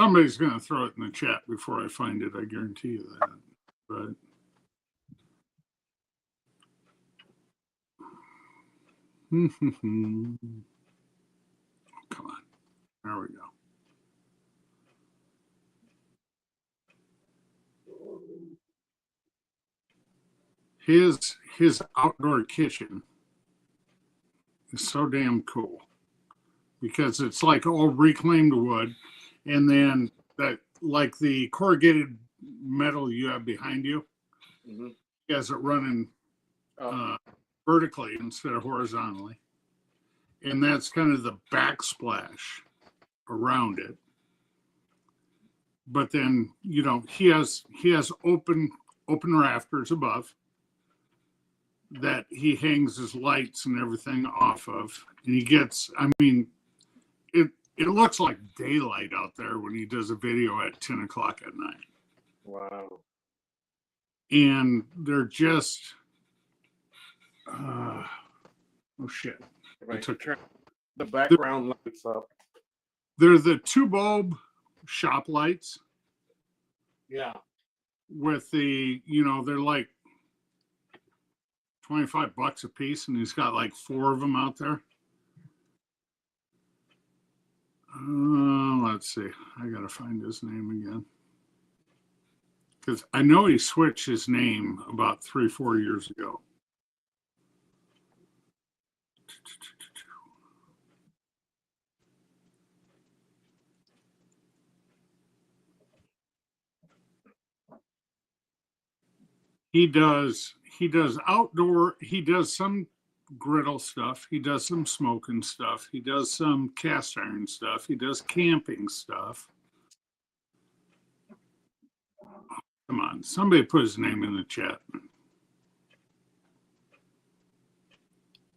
Somebody's gonna throw it in the chat before I find it. I guarantee you that. But come on, there we go. His outdoor kitchen is so damn cool because it's like all reclaimed wood, and then that like the corrugated metal you have behind you, mm-hmm. he has it running vertically instead of horizontally, and that's kind of the backsplash around it. But then he has open rafters above that he hangs his lights and everything off of, and he gets. I mean, it looks like daylight out there when he does a video at 10 o'clock at night. Wow. And they're just oh shit. If I turn the background lights up. They're the 2 bulb shop lights. Yeah. With the, they're like $25 a piece, and he's got like 4 of them out there. Let's see. I gotta find his name again, because I know he switched his name about 3-4 years ago. He does outdoor. He does some griddle stuff. He does some smoking stuff. He does some cast iron stuff. He does camping stuff. Come on, somebody put his name in the chat.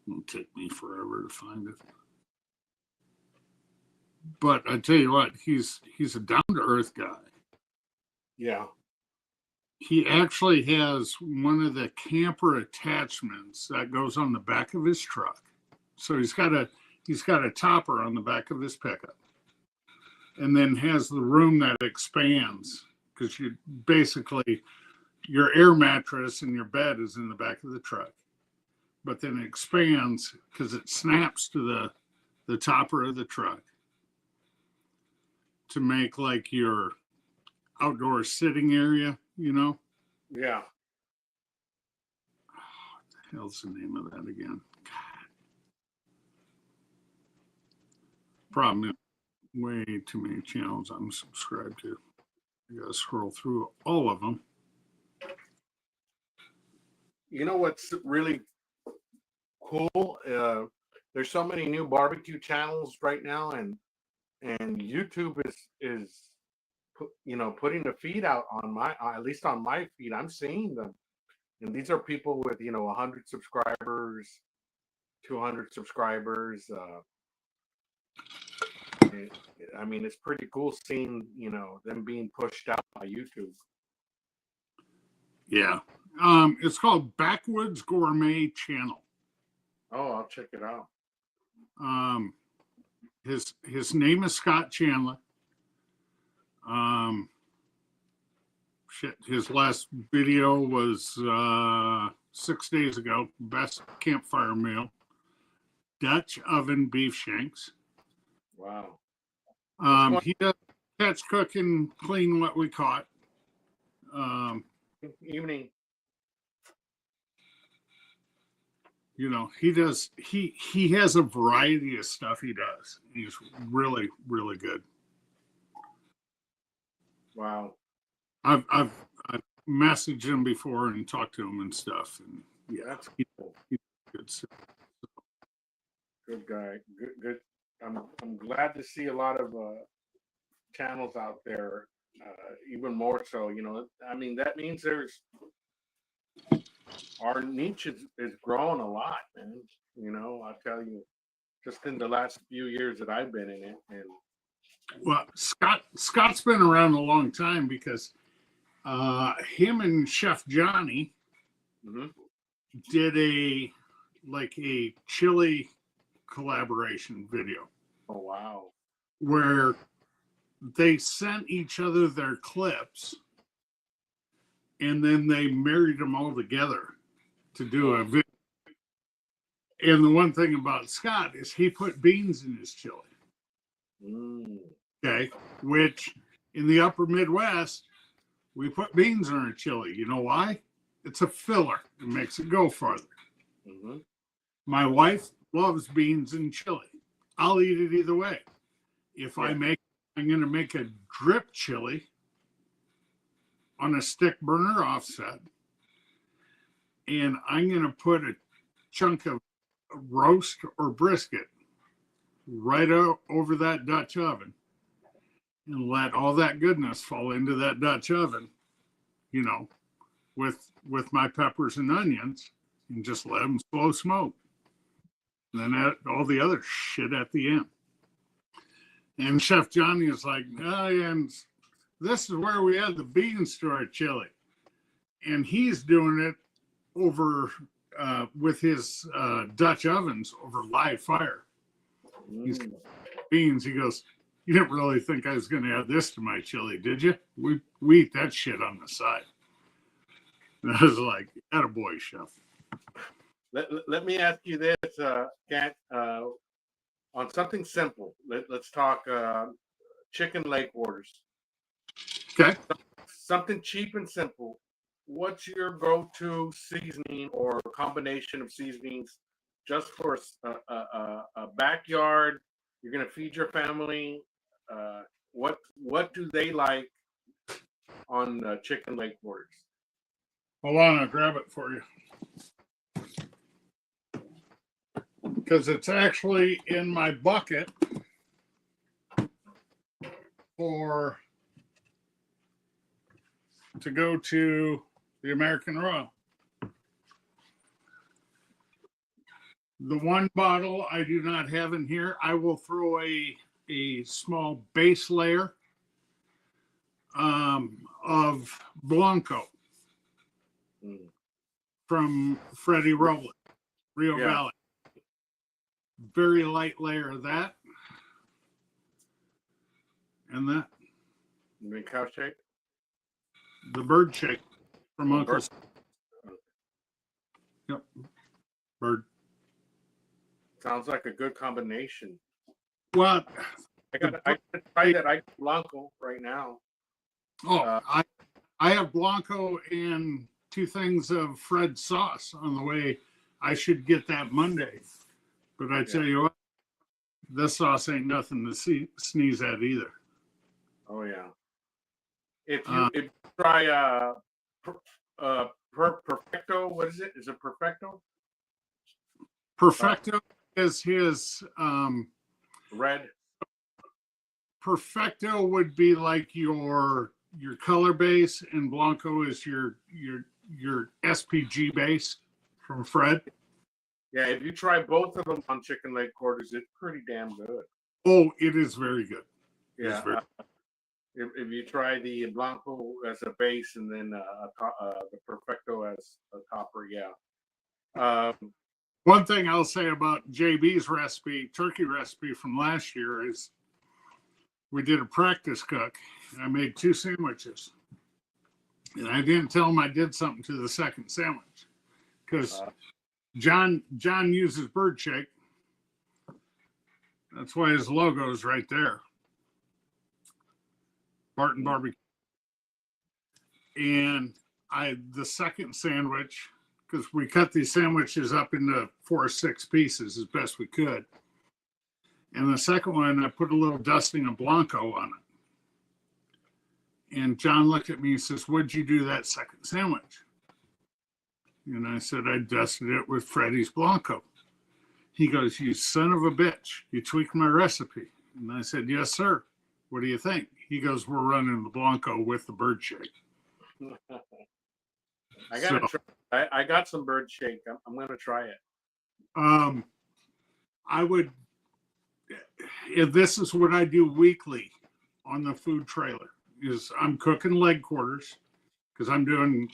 It'll take me forever to find it. But I tell you what, he's a down to earth guy. Yeah. he actually has one of the camper attachments that goes on the back of his truck. So he's got a topper on the back of his pickup, and then has the room that expands because you basically your air mattress and your bed is in the back of the truck, but then it expands because it snaps to the topper of the truck to make like your outdoor sitting area, you know. Yeah. What the hell's the name of that again? God. Problem is, way too many channels I'm subscribed to. I gotta scroll through all of them. You know what's really cool? There's so many new barbecue channels right now, and YouTube is putting the feed out on my at least on my feed. I'm seeing them, and these are people with 100 subscribers, 200 subscribers. I mean, it's pretty cool seeing them being pushed out by YouTube. Yeah. It's called Backwoods Gourmet Channel. Oh, I'll check it out. His name is Scott Chandler. His last video was 6 days ago. Best campfire meal, Dutch oven beef shanks. Wow. He does catch, cook, and clean what we caught. Evening. He does. He has a variety of stuff he does. He's really, really good. Wow. I've messaged him before and talked to him and stuff. And yeah, that's cool. He's good. Good guy. Good. I'm glad to see a lot of channels out there. Even more so, I mean, that means our niche is growing a lot, man. I'll tell you, just in the last few years that I've been in it. And well, Scott's been around a long time because him and Chef Johnny did a chili collaboration video. Oh, wow. Where they sent each other their clips and then they married them all together to do a video. And the one thing about Scott is he put beans in his chili. Okay. Which in the upper Midwest, we put beans in our chili. You know why? It's a filler. It makes it go farther. My wife loves beans and chili. I'll eat it either way. If I'm going to make a drip chili on a stick burner offset, and I'm going to put a chunk of roast or brisket right over that Dutch oven and let all that goodness fall into that Dutch oven, with my peppers and onions, and just let them slow smoke. And then add all the other shit at the end. And Chef Johnny is like, and this is where we had the beans to our chili. And he's doing it over with his Dutch ovens over live fire. He's beans. He goes, you didn't really think I was going to add this to my chili, did you? We eat that shit on the side. And I was like, attaboy, Chef. Let me ask you this, Kat, on something simple. Let's talk chicken leg quarters. Okay. Something cheap and simple. What's your go-to seasoning or combination of seasonings just for a backyard? You're going to feed your family. What do they like on chicken leg quarters? Hold on, I'll grab it for you. Because it's actually in my bucket to go to the American Royal. The one bottle I do not have in here, I will throw a small base layer of Blanco. from Freddie Rowland, Rio Yeah. Valley. Very light layer of that. And that, The cow shake. the bird shake from Oh, Uncle's. Yep. Bird. Sounds like a good combination. Well, I gotta try that Ike Blanco right now. I have Blanco and 2 things of Fred sauce on the way. I should get that Monday. But I tell you what, this sauce ain't nothing to sneeze at either. Oh yeah. If you try Perfecto, what is it? Is it Perfecto? Perfecto is his Red. Perfecto would be like your color base, and Blanco is your SPG base from Fred. Yeah, if you try both of them on chicken leg quarters, it's pretty damn good. Oh, it is very good. Yeah. If you try the Blanco as a base and then the Perfecto as a topper, yeah. One thing I'll say about JB's recipe, turkey recipe from last year, is we did a practice cook, and I made 2 sandwiches. And I didn't tell him I did something to the second sandwich because John uses bird shake. That's why his logo is right there. Barton Barbecue. And the second sandwich, because we cut these sandwiches up into 4 or 6 pieces as best we could. And the second one, I put a little dusting of Blanco on it. And John looked at me and says, "What'd you do that second sandwich?" And I said, "I dusted it with Freddie's Blanco." He goes, "You son of a bitch, you tweaked my recipe." And I said, "Yes, sir. What do you think?" He goes, "We're running the Blanco with the bird shake." I gotta try. I got some bird shake. I'm gonna try it. I would, if this is what I do weekly on the food trailer, is I'm cooking leg quarters because I'm doing,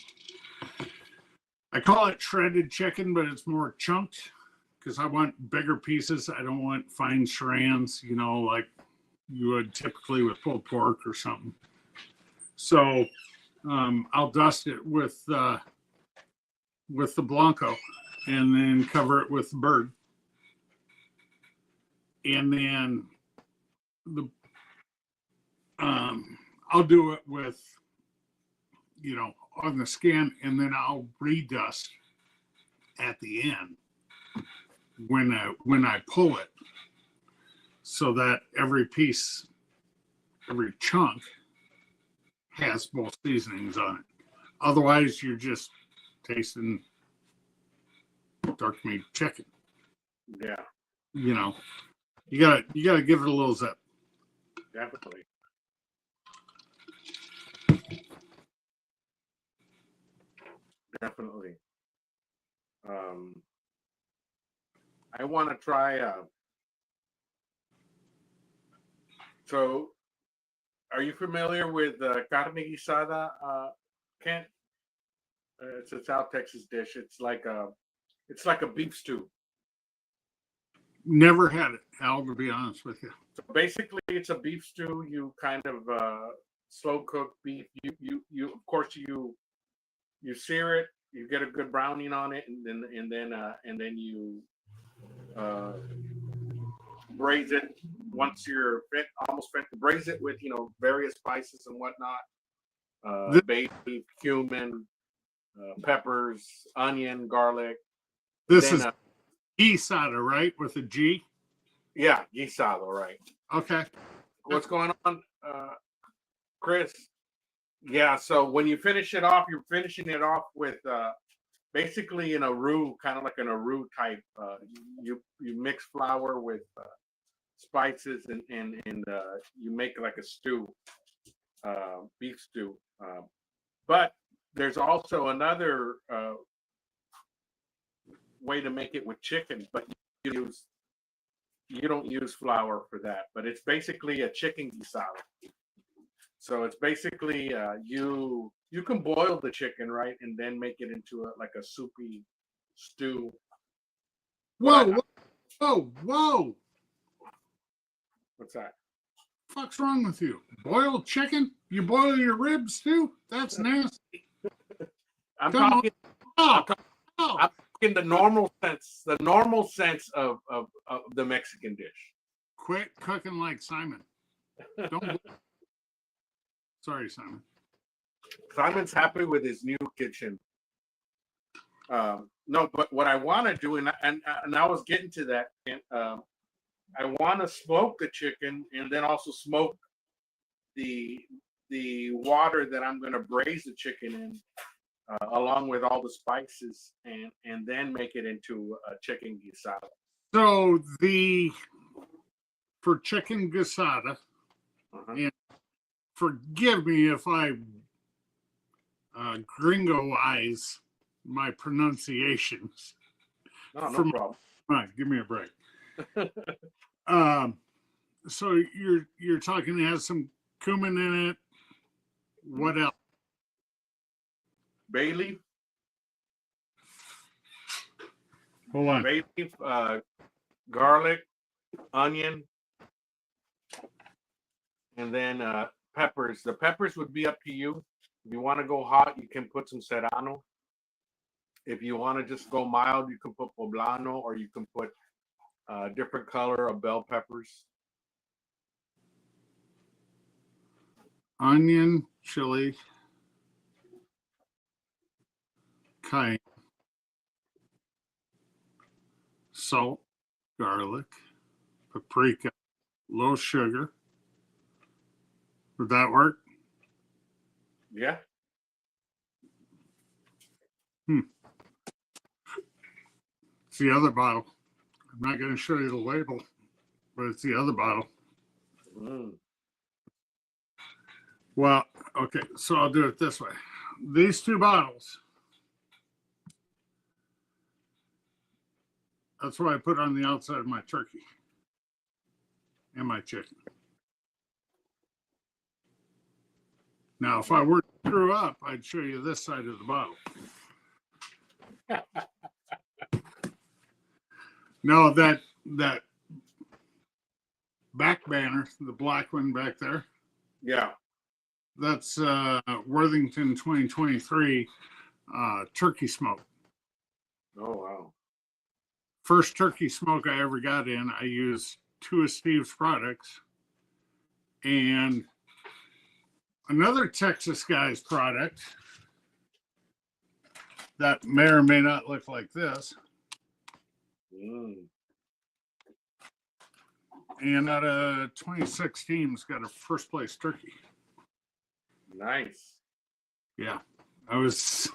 I call it shredded chicken, but it's more chunked because I want bigger pieces. I don't want fine strands, like you would typically with pulled pork or something. So I'll dust it with the Blanco and then cover it with the bird. And then I'll do it with, on the skin, and then I'll redust at the end when I pull it, so that every piece, every chunk has both seasonings on it. Otherwise, you're just tasting dark meat chicken. Yeah. You gotta give it a little zip. Definitely. Definitely. I want to try. So, are you familiar with carne guisada, Kent? It's a South Texas dish. It's like a beef stew. Never had it, Al, to be honest with you. So basically, it's a beef stew. You kind of slow cook beef. You of course you sear it. You get a good browning on it, and then you braise it. Once you're almost fit to braise it with various spices and whatnot, bay leaf, cumin, peppers, onion, garlic. This is guisada, right? With a G? Yeah, guisado, right. Okay. What's going on, Chris? Yeah, so when you finish it off, you're finishing it off with basically in a roux, kind of like in a roux type. You mix flour with spices and you make like a stew, beef stew. But there's also another way to make it with chicken, but you don't use flour for that. But it's basically a chicken guisado. So it's basically you can boil the chicken, right, and then make it into like a soupy stew. Whoa, whoa, whoa! What's that? Fuck's wrong with you? Boiled chicken? You boil your ribs too? That's nasty. I'm Come talking. Oh, I'm talking the normal sense of the Mexican dish. Quit cooking like Simon. Don't. Sorry, Simon. Simon's happy with his new kitchen. No, but what I want to do, and I was getting to that, and I want to smoke the chicken and then also smoke the water that I'm going to braise the chicken in, along with all the spices, and then make it into a chicken guisado. So for chicken guisada, and forgive me if I gringoize my pronunciations. No problem. Come on, give me a break. So you're talking, it has some cumin in it. What else? Bay leaf. Hold on. Bay leaf, garlic, onion, and then peppers. The peppers would be up to you. If you want to go hot, you can put some serrano. If you want to just go mild, you can put poblano, or you can put different color of bell peppers. Onion, chili, cayenne, salt, garlic, paprika, low sugar. Would that work? Yeah. It's the other bottle. I'm not going to show you the label, but it's the other bottle. Well, okay, so I'll do it this way. These two bottles, that's what I put on the outside of my turkey and my chicken. Now, if I were to screw up, I'd show you this side of the bottle. No, that back banner, the black one back there. Yeah. That's Worthington 2023 turkey smoke. Oh, wow. First turkey smoke I ever got in, I used 2 of Steve's products and another Texas guy's product that may or may not look like this. And out of 2016, it's got a first place turkey. Nice. Yeah, I was.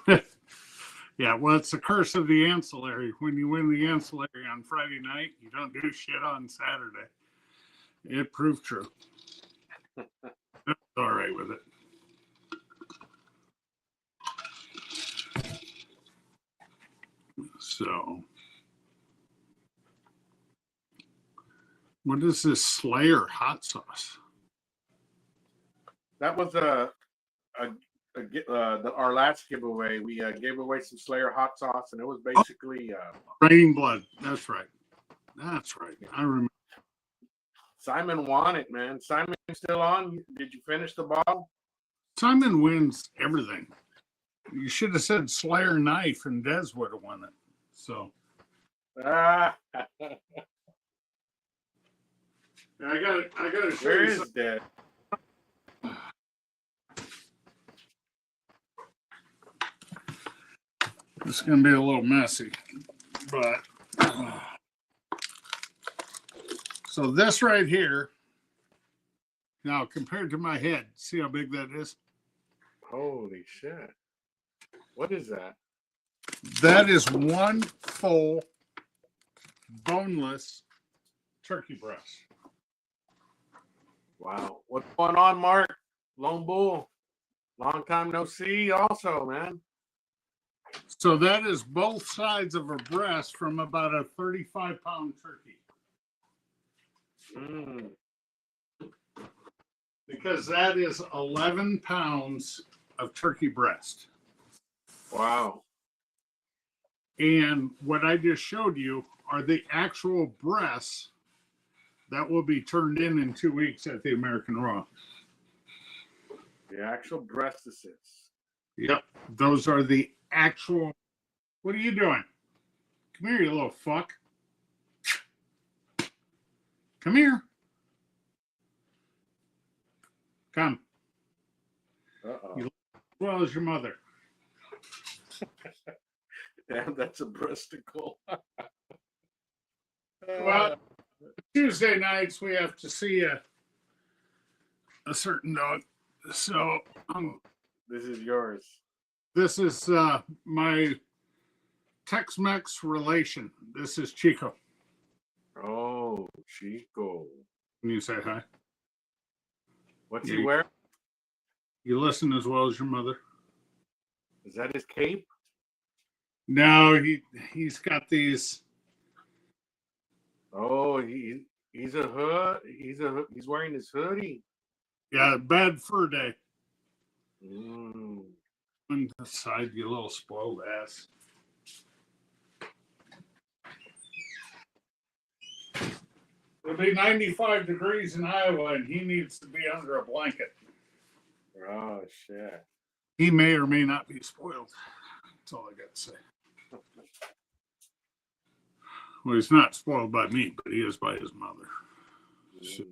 Yeah, well, it's the curse of the ancillary. When you win the ancillary on Friday night, you don't do shit on Saturday. It proved true. That's all right with it. So, what is this Slayer hot sauce? That was our last giveaway. We gave away some Slayer hot sauce, and it was basically Raining Blood. That's right. That's right. I remember. Simon won it, man. Simon still on? Did you finish the bottle? Simon wins everything. You should have said Slayer knife, and Des would have won it. So. I gotta show Where you is something. Des? It's gonna be a little messy, but so this right here. Now compared to my head, see how big that is? Holy shit! What is that? That is one full boneless turkey breast. Wow. What's going on, Mark? Lone Bull. Long time no see also, man. So that is both sides of a breast from about a 35-pound turkey. because that is 11 pounds of turkey breast. Wow. And what I just showed you are the actual breasts that will be turned in 2 weeks at the American Raw. The actual breastises. Yep. Those are the actual. What are you doing? Come here, you little fuck. Come here. Come. Uh-oh. You look as well as your mother. Damn, that's a breasticle. Well, Tuesday nights we have to see a certain dog. So this is yours. this is my Tex-Mex relation. This is Chico. Oh, Chico. Can you say hi? What's Yeah, he wearing? You listen as well as your mother. Is that his cape? No, he's got these. Oh, he's a hood. He's wearing his hoodie. Yeah, bad fur day. Mm. On the side, you little spoiled ass. It'll be 95 degrees in Iowa, and he needs to be under a blanket. Oh shit. He may or may not be spoiled. That's all I got to say. Well, he's not spoiled by me, but he is by his mother. So,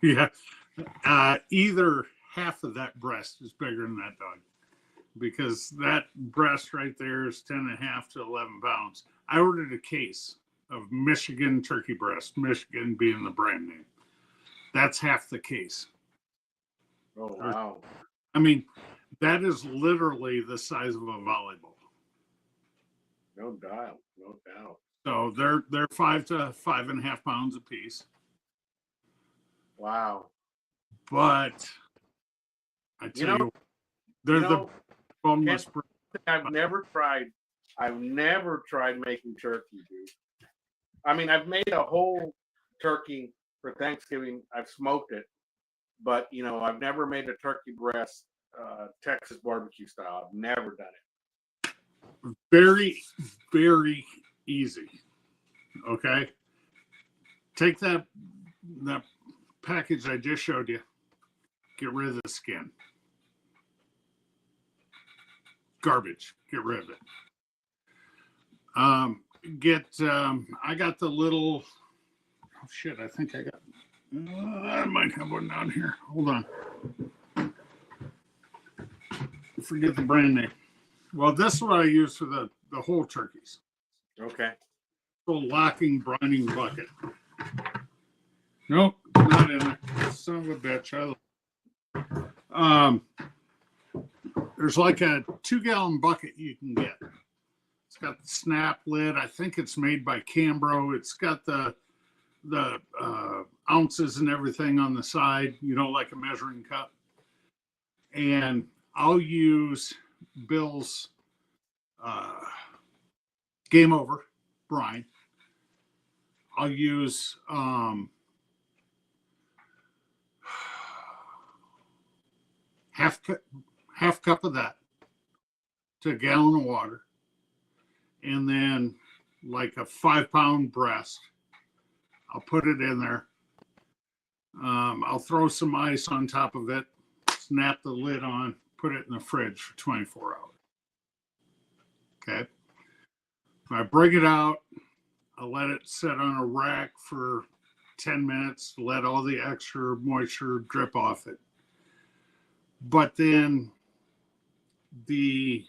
yeah. Either half of that breast is bigger than that dog, because that breast right there is 10.5 to 11 pounds. I ordered a case of Michigan turkey breast, Michigan being the brand name. That's half the case. Oh wow. I mean, that is literally the size of a volleyball. No doubt. No doubt. So they're 5 to 5.5 pounds a piece. Wow. But I tell you, they're the boneless. I've never tried making turkey, dude. I mean, I've made a whole turkey for Thanksgiving. I've smoked it, but I've never made a turkey breast Texas barbecue style. I've never done it. Very, very easy. Okay. Take that package I just showed you. Get rid of the skin. Garbage. Get rid of it. I got the little. Oh shit! I think I got. I might have one down here. Hold on. Forget the brand name. Well, this is what I use for the whole turkeys. Okay. Little locking brining bucket. Nope, not in there. Son of a bitch. There's like a 2-gallon bucket you can get. It's got the snap lid. I think it's made by Cambro. It's got the ounces and everything on the side, like a measuring cup. And I'll use Bill's Game Over brine. I'll use half cup of that to a gallon of water, and then like a 5-pound breast. I'll put it in there. I'll throw some ice on top of it, snap the lid on, put it in the fridge for 24 hours. Okay. When I bring it out, I'll let it sit on a rack for 10 minutes, let all the extra moisture drip off it. But then the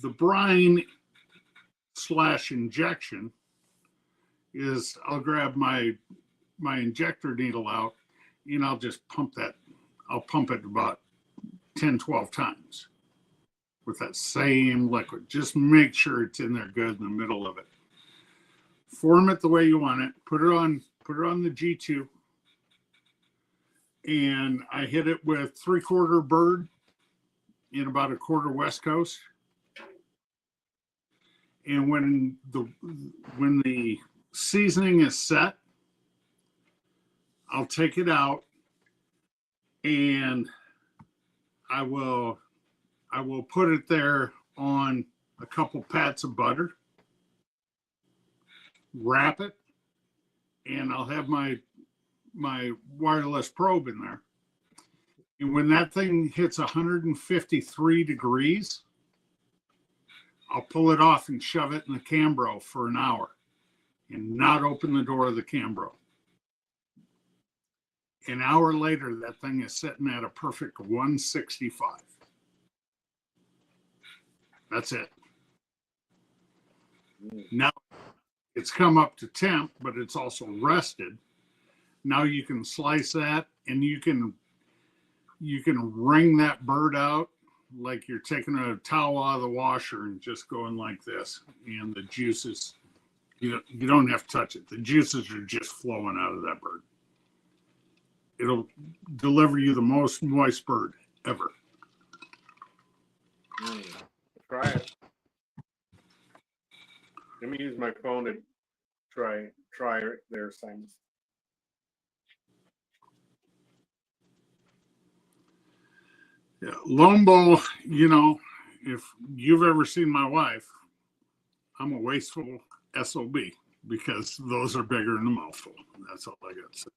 brine / injection is I'll grab my injector needle out and I'll just pump that. I'll pump it about 10, 12 times with that same liquid. Just make sure it's in there good in the middle of it. Form it the way you want it. Put it on the G2. And I hit it with 3/4 bird in about 1/4 West Coast. And when the seasoning is set, I'll take it out and I will put it there on a couple pats of butter, wrap it, and I'll have my wireless probe in there. And when that thing hits 153 degrees, I'll pull it off and shove it in the Cambro for an hour and not open the door of the Cambro. An hour later, that thing is sitting at a perfect 165. That's it. Now it's come up to temp, but it's also rested. Now you can slice that and you can wring that bird out like you're taking a towel out of the washer and just going like this. And the juices, you don't have to touch it. The juices are just flowing out of that bird. It'll deliver you the most moist bird ever. Try it. Let me use my phone to try it there, Simon. Yeah, Lombo, if you've ever seen my wife, I'm a wasteful SOB because those are bigger than a mouthful. That's all I got to say.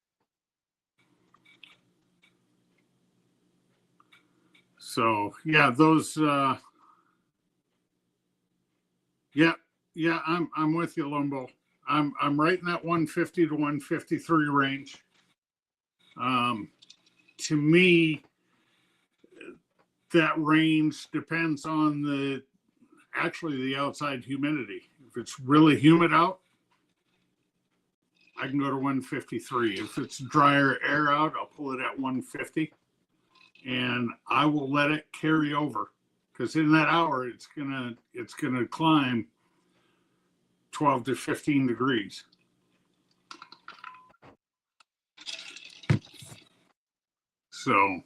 So yeah, those I'm with you, Lombo. I'm right in that 150 to 153 range. To me, that range depends on the outside humidity. If it's really humid out, I can go to 153. If it's drier air out, I'll pull it at 150. And I will let it carry over because in that hour it's gonna climb 12 to 15 degrees. So,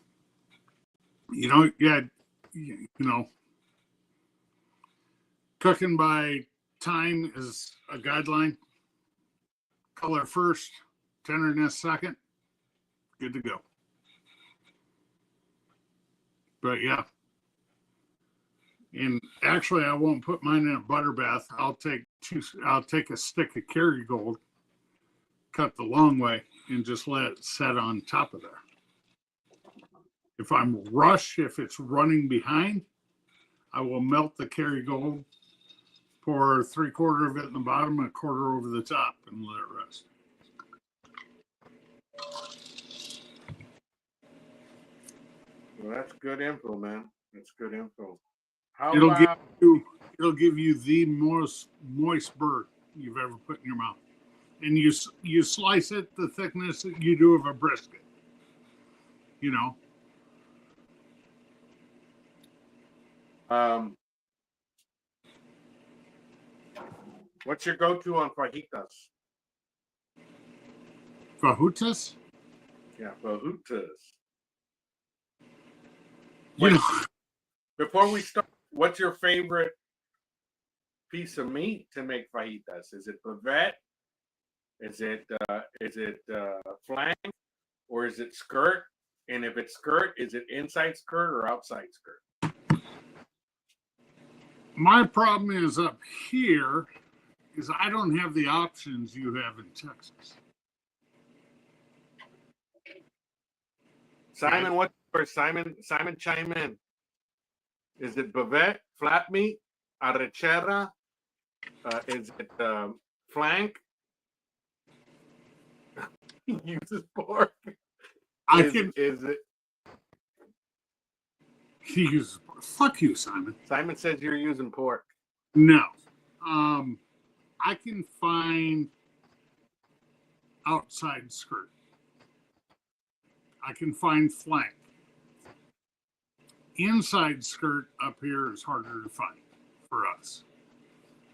cooking by time is a guideline. Color first, tenderness second, good to go. But yeah. And actually I won't put mine in a butter bath. I'll take a stick of Kerrygold, cut the long way, and just let it set on top of there. If I'm rushed, if it's running behind, I will melt the Kerrygold, pour 3/4 of it in the bottom and 1/4 over the top and let it rest. Well, that's good info, man. That's good info. It'll give you the most moist bird you've ever put in your mouth, and you slice it the thickness that you do of a brisket. What's your go-to on fajitas? Fajitas? Yeah, fajitas. Wait, before we start, what's your favorite piece of meat to make fajitas? Is it bavette? Is it flank? Or is it skirt? And if it's skirt, is it inside skirt or outside skirt? my problem is up here is I don't have the options you have in Texas. Simon, what's yours? Simon, chime in. Is it bavette, flat meat, arrachera? Is it flank? He uses pork. Is it? He uses pork. Fuck you, Simon. Simon says you're using pork. No. I can find outside skirt. I can find flank. Inside skirt up here is harder to find for us.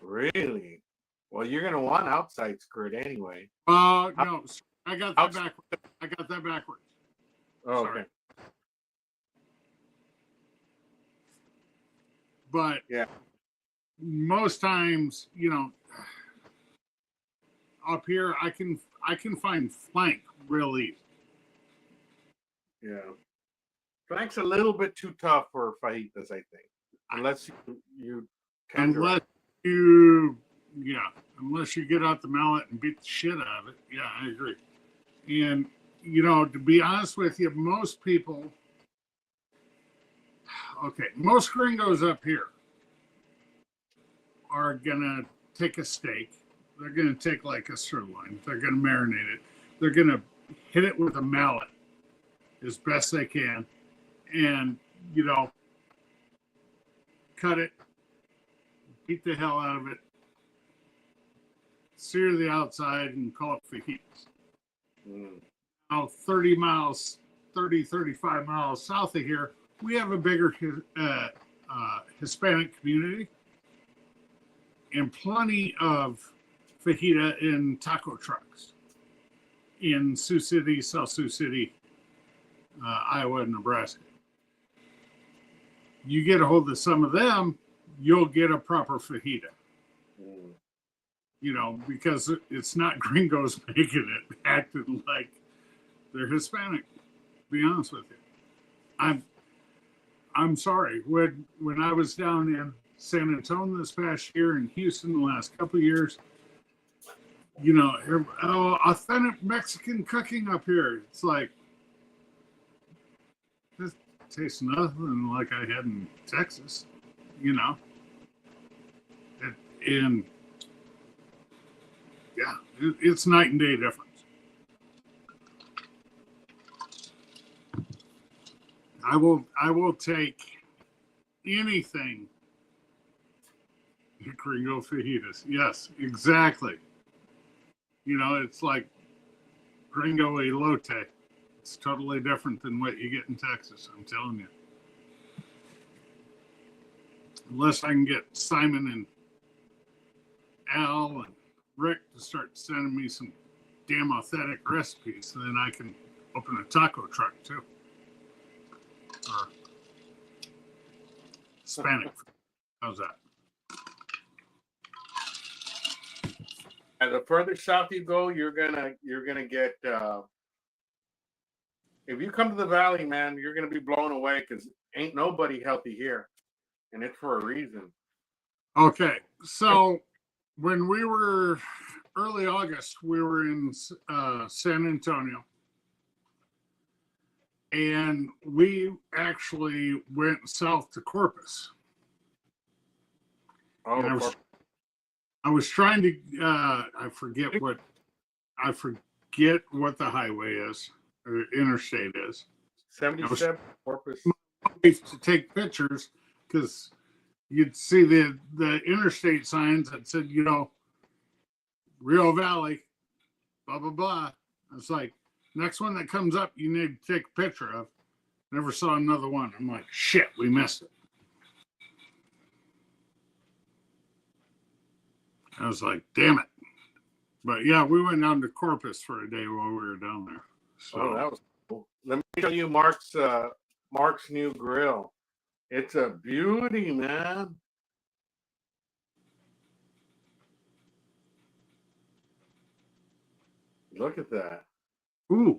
Really? Well, you're gonna want outside skirt anyway. No, I got that backwards. Oh, sorry. okay. But yeah, most times, up here I can find flank real easy. Yeah. Flank's a little bit too tough for fajitas, I think. Unless you tenderize. Unless you get out the mallet and beat the shit out of it. Yeah, I agree. And to be honest with you, most gringos up here are gonna take a steak. They're gonna take like a sirloin. They're gonna marinate it. They're gonna hit it with a mallet as best they can, and cut it, beat the hell out of it, sear the outside, and call it fajitas. Now, 35 miles south of here, we have a bigger Hispanic community and plenty of fajita and taco trucks in Sioux City, South Sioux City, Iowa, and Nebraska. You get a hold of some of them, you'll get a proper fajita. Because it's not gringos making it, acting like they're Hispanic. To be honest with you, I'm sorry. When I was down in San Antonio this past year and Houston the last couple of years, authentic Mexican cooking up here. It's like this tastes nothing like I had in Texas. And yeah, it's night and day difference. I will take anything. Gringo fajitas. Yes, exactly. It's like gringo elote. It's totally different than what you get in Texas, I'm telling you. Unless I can get Simon and Al and Rick to start sending me some damn authentic recipes, so then I can open a taco truck too. Or Hispanic. How's that? And the further south you go, you're gonna get. If you come to the valley, man, you're gonna be blown away because ain't nobody healthy here, and it's for a reason. Okay, so when we were early August, we were in San Antonio, and we actually went south to Corpus. Oh, I was trying to. I forget what the highway is or interstate is. 77 Corpus. To take pictures because you'd see the interstate signs that said, Rio Valley, blah blah blah. It's like next one that comes up, you need to take a picture of. Never saw another one. I'm like, shit, we missed it. I was like, damn it. But yeah, we went down to Corpus for a day while we were down there. So that was cool. Let me show you Mark's new grill. It's a beauty, man. Look at that. Ooh.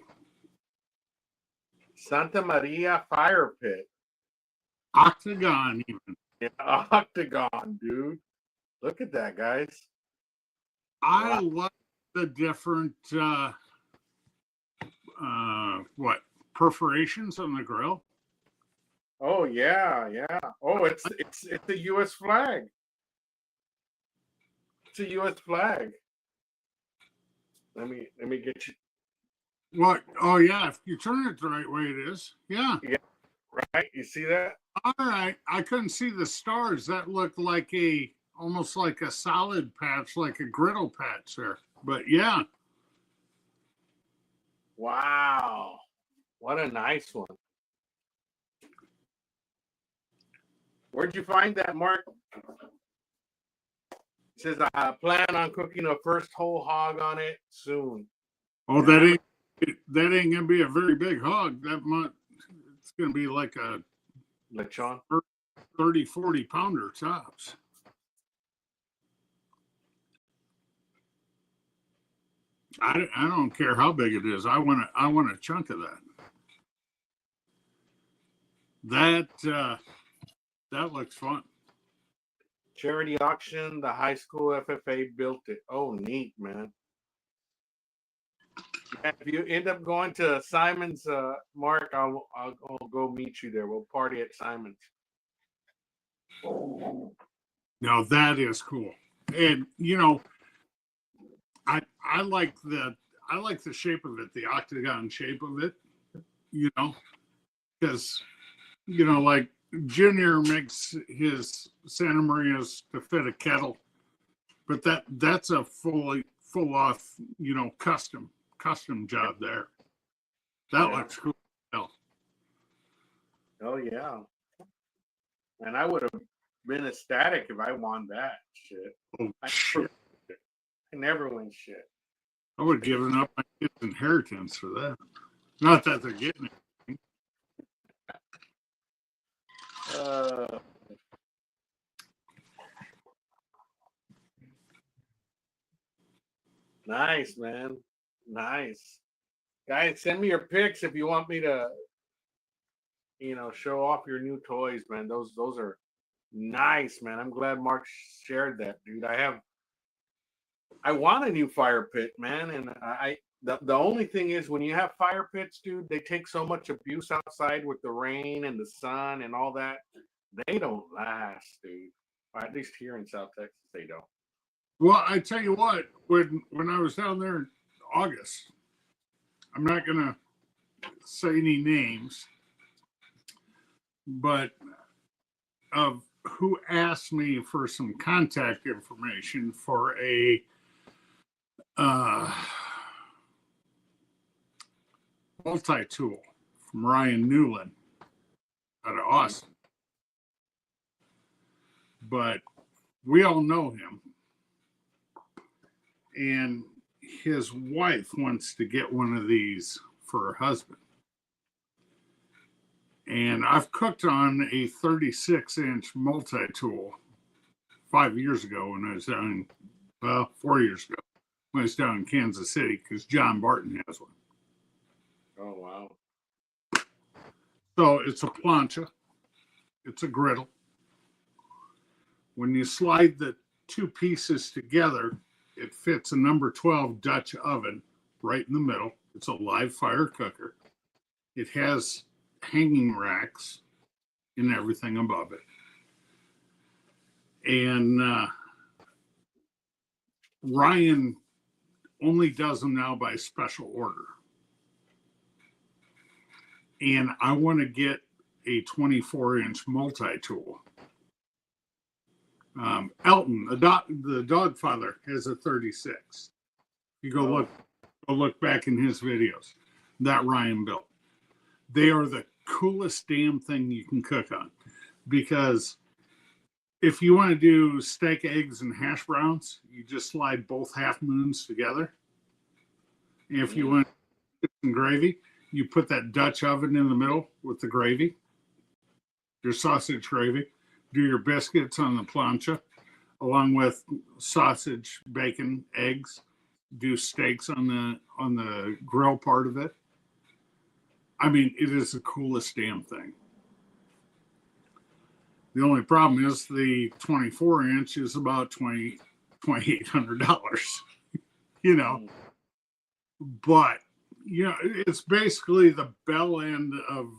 Santa Maria fire pit. Octagon even. Yeah, octagon, dude. Look at that, guys. I love the different perforations on the grill. Oh yeah. Oh, it's the U.S. flag. It's a U.S. flag. Let me get you. What? Oh yeah, if you turn it the right way, it is. Yeah. Yeah. Right. You see that? All right. I couldn't see the stars. That looked like almost like a solid patch, like a griddle patch there. But yeah. Wow. What a nice one. Where'd you find that, Mark? It says I plan on cooking a first whole hog on it soon. Oh, that ain't gonna be a very big hog. It's gonna be like a lechon, 30-40 pounder tops. I don't care how big it is. I want a chunk of that. That looks fun. Charity auction. The high school FFA built it. Oh, neat, man. Yeah, if you end up going to Simon's, Mark, I'll go meet you there. We'll party at Simon's. Now that is cool. And I like the shape of it, the octagon shape of it, because like Junior makes his Santa Maria's to fit a kettle, but that's a full off, custom job there. That looks cool. Oh yeah. And I would have been ecstatic if I won that shit. Oh shit. I never win shit. I would have given up my kids' inheritance for that. Not that they're getting it. Nice, man. Nice. Guys, send me your pics if you want me to, show off your new toys, man. Those are nice, man. I'm glad Mark shared that, dude. I want a new fire pit, man, and the only thing is when you have fire pits, dude, they take so much abuse outside with the rain and the sun and all that. They don't last, dude. At least here in South Texas, they don't. Well, I tell you what, when I was down there in August, I'm not gonna say any names, but of who asked me for some contact information for a multi-tool from Ryan Newland out of Austin. But we all know him. And his wife wants to get one of these for her husband. And I've cooked on a 36-inch multi-tool 5 years ago when I was down, 4 years ago when I was down in Kansas City because John Barton has one. Oh, wow. So it's a plancha. It's a griddle. When you slide the two pieces together, it fits a number 12 Dutch oven right in the middle. It's a live fire cooker. It has hanging racks and everything above it. And Ryan only does them now by special order. And I want to get a 24-inch multi-tool. Elton, the dog father, has a 36. You go look back in his videos that Ryan built. They are the coolest damn thing you can cook on, because if you want to do steak, eggs, and hash browns, you just slide both half moons together. If you want some gravy, you put that Dutch oven in the middle with the gravy, your sausage gravy. Do your biscuits on the plancha, along with sausage, bacon, eggs. Do steaks on the grill part of it. I mean, it is the coolest damn thing. The only problem is the 24-inch is about $2,800. But it's basically the bell end of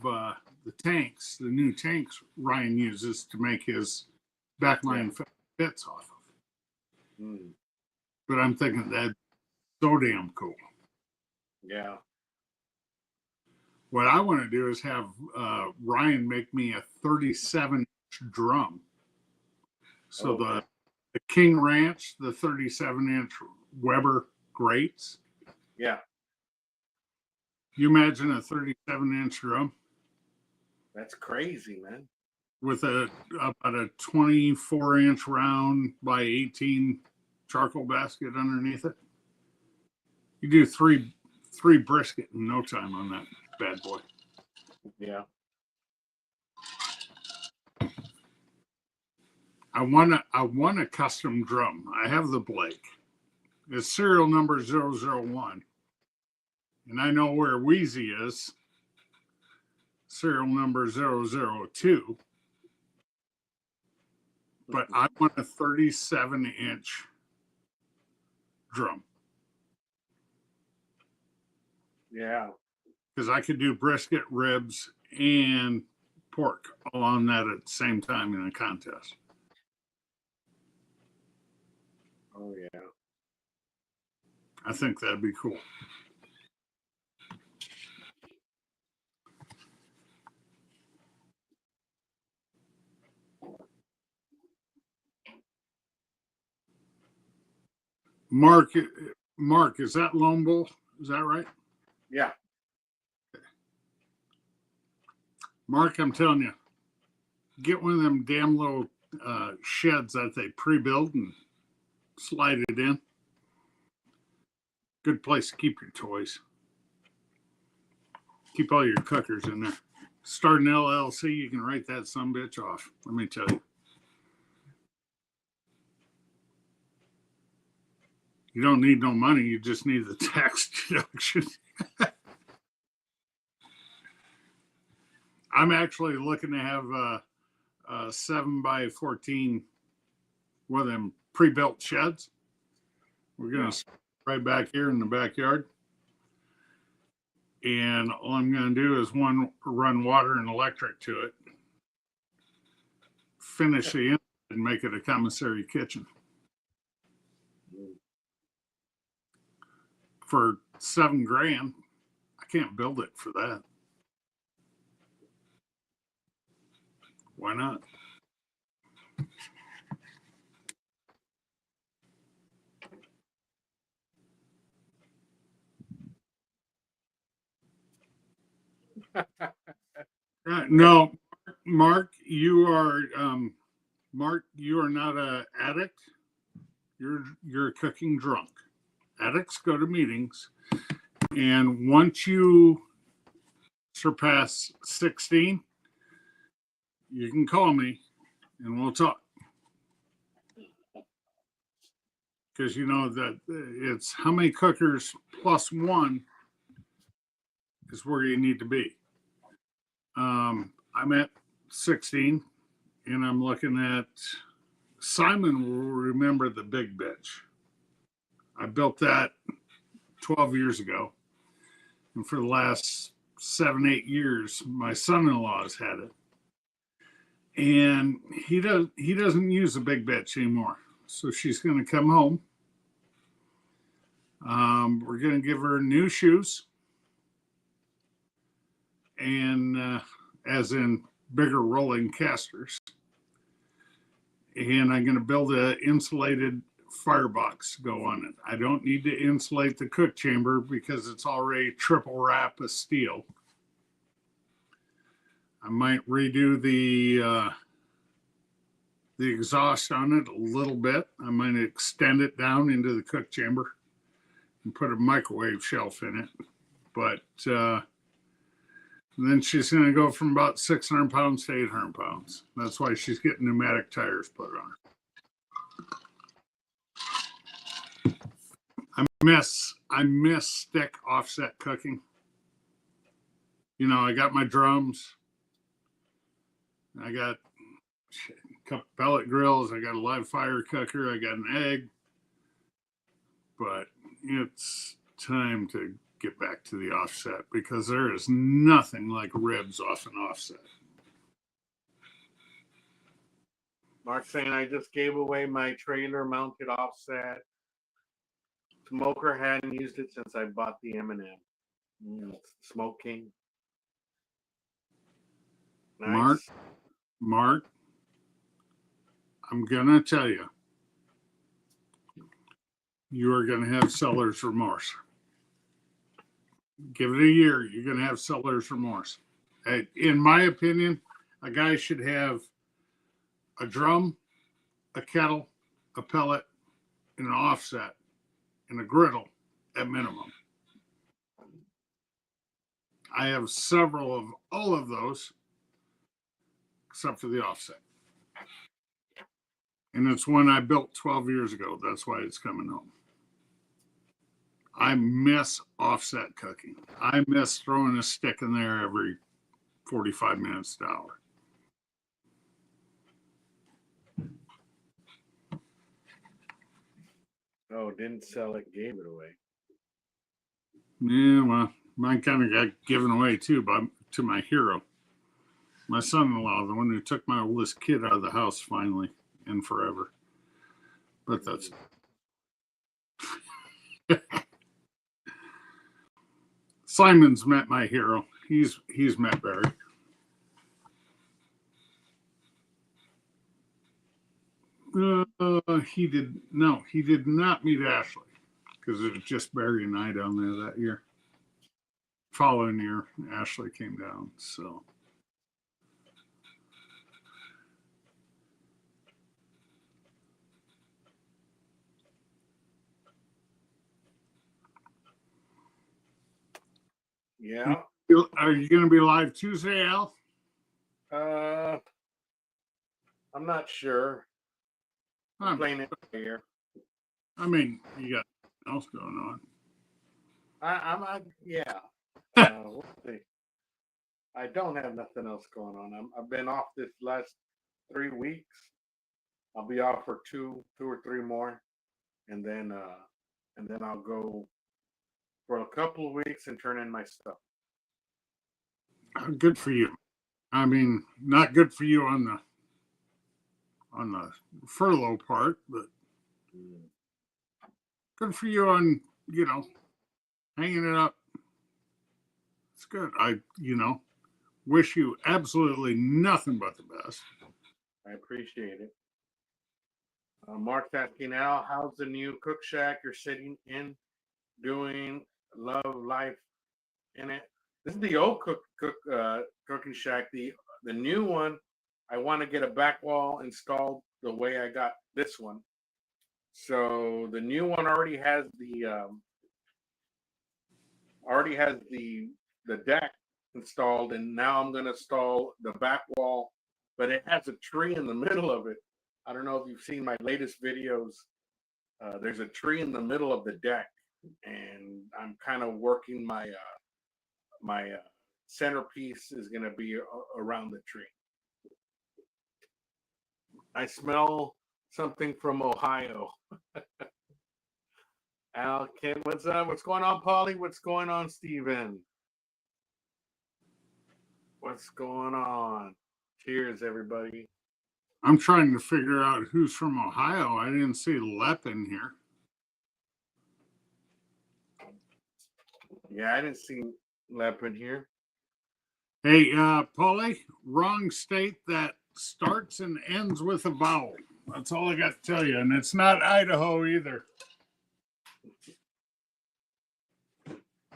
the tanks, the new tanks Ryan uses to make his backline fits off of. But I'm thinking that's so damn cool. Yeah. What I want to do is have Ryan make me a 37-inch drum. So the King Ranch, the 37-inch Weber grates. Yeah. You imagine a 37-inch drum? That's crazy, man. With about a 24-inch round by 18 charcoal basket underneath it. You do three brisket in no time on that bad boy. Yeah. I want a custom drum. I have the Blake. It's serial number 001. And I know where Wheezy is, serial number 002. But I want a 37-inch drum. Yeah. Because I could do brisket, ribs, and pork all on that at the same time in a contest. Oh, yeah. I think that'd be cool. Mark, is that Lone Bull? Is that right? Yeah. Mark, I'm telling you, get one of them damn little sheds that they pre-build and slide it in. Good place to keep your toys. Keep all your cookers in there. Start an LLC, you can write that sumbitch off. Let me tell you. You don't need no money. You just need the tax deduction. I'm actually looking to have a 7x14 one of them pre-built sheds. We're going to right back here in the backyard. And all I'm going to do is run water and electric to it, finish the inside and make it a commissary kitchen. For $7,000, I can't build it for that. Why not? No, Mark, you are not an addict. You're a cooking drunk. Addicts go to meetings, and once you surpass 16, you can call me and we'll talk. Because you know that it's how many cookers plus one is where you need to be. I'm at 16 and I'm looking at Simon will remember the big bitch. I built that 12 years ago. And for the last 7-8 years, my son-in-law has had it. And he doesn't use the big bitch anymore. So she's going to come home. We're going to give her new shoes. And as in bigger rolling casters. And I'm going to build an insulated firebox to go on it. I don't need to insulate the cook chamber because it's already triple wrap of steel. I might redo the exhaust on it a little bit. I might extend it down into the cook chamber and put a microwave shelf in it. But then she's going to go from about 600 pounds to 800 pounds. That's why she's getting pneumatic tires put on her. I miss stick offset cooking. You know, I got my drums. I got a couple pellet grills. I got a live fire cooker. I got an egg. But it's time to get back to the offset because there is nothing like ribs off an offset. Mark's saying I just gave away my trailer mounted offset. Smoker hadn't used it since I bought the M&M. Smoke King. Nice. Mark, I'm gonna tell you, you are gonna have seller's remorse. Give it a year, you're gonna have seller's remorse. In my opinion, a guy should have a drum, a kettle, a pellet, and an offset, and a griddle at minimum. I have several of all of those, except for the offset. And it's one I built 12 years ago. That's why it's coming home. I miss offset cooking. I miss throwing a stick in there every 45 minutes to an hour. Oh, didn't sell it, gave it away. Yeah, well, mine kind of got given away too to my hero, my son-in-law, the one who took my oldest kid out of the house finally and forever. But that's Simon's met my hero. He's met Barry. He did not meet Ashley because it was just Barry and I down there that year. Following year, Ashley came down. So Yeah. are you going to be live Tuesday, Al? I'm not sure. I'm playing it here. I mean, you got something else going on. Yeah. We'll see. I don't have nothing else going on. I've been off this last 3 weeks. I'll be off for two or three more, and then I'll go for a couple of weeks and turn in my stuff. Good for you. I mean, not good for you on the furlough part, but good for you on, hanging it up. It's good. I wish you absolutely nothing but the best. I appreciate it. Mark's asking Al, how's the new cook shack you're sitting in doing? Love life in it. This is the old cooking shack. The new one, I want to get a back wall installed the way I got this one. So the new one already has the deck installed, and now I'm going to install the back wall, but it has a tree in the middle of it. I don't know if you've seen my latest videos. There's a tree in the middle of the deck, and I'm kind of working my centerpiece is going to be around the tree. I smell something from Ohio. Al, Ken, what's up? What's going on, Polly? What's going on, Steven? What's going on? Cheers, everybody. I'm trying to figure out who's from Ohio. I didn't see Lep in here. Yeah, I didn't see Lep in here. Hey, Paulie, wrong state that starts and ends with a vowel. That's all I got to tell you. And it's not Idaho either.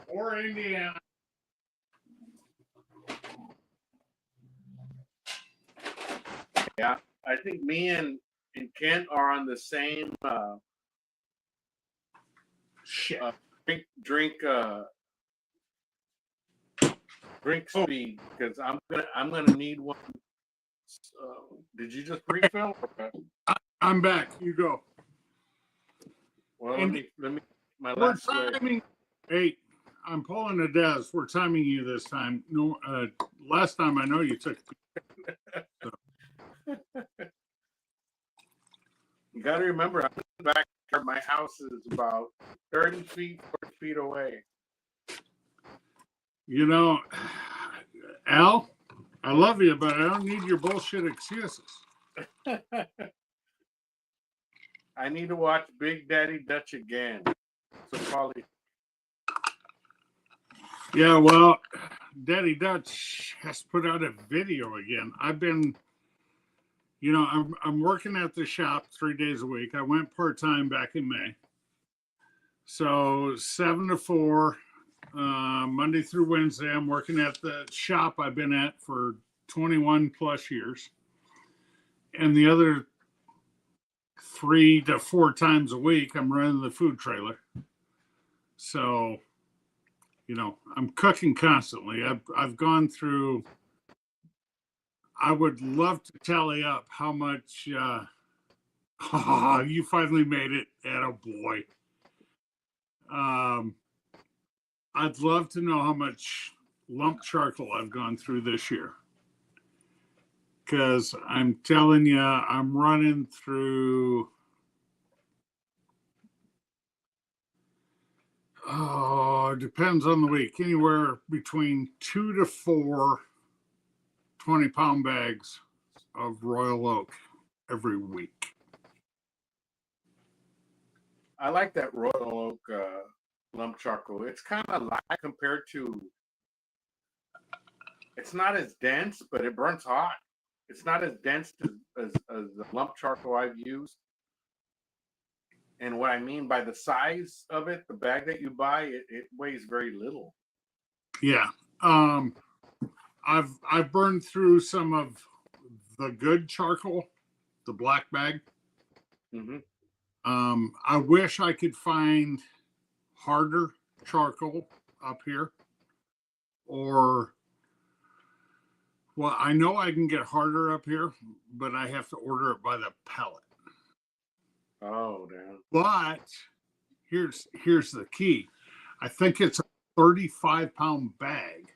Or Indiana. Yeah, I think me and Kent are on the same drink speed, because I'm gonna need one. Did you just refill? I'm back. You go. Well, let me my We're last timing. Hey, I'm pulling a Des. We're timing you this time. No, last time I know you took. So. You got to remember, I'm back. My house is about 30 feet, 40 feet away. Al, I love you, but I don't need your bullshit excuses. I need to watch Big Daddy Dutch again. So probably. Yeah, well, Daddy Dutch has put out a video again. I've been, I'm working at the shop 3 days a week. I went part-time back in May. So 7 to 4, Monday through Wednesday, I'm working at the shop I've been at for 21 plus years. And the other 3 to 4 times a week, I'm running the food trailer. So, I'm cooking constantly. I've gone through, I would love to tally up how much, you finally made it. Attaboy. Um, I'd love to know how much lump charcoal I've gone through this year. Because I'm telling you, I'm running through, oh, it depends on the week, anywhere between 2 to 4 20-pound bags of Royal Oak every week. I like that Royal Oak lump charcoal. It's kind of light compared to. It's not as dense, but it burns hot. It's not as dense as the lump charcoal I've used. And what I mean by the size of it, the bag that you buy, it weighs very little. Yeah. I've burned through some of the good charcoal, the black bag. Mm-hmm. I wish I could find harder charcoal up here, or well, I know I can get harder up here, but I have to order it by the pellet. Oh, damn. But here's the key. I think it's a 35-pound bag,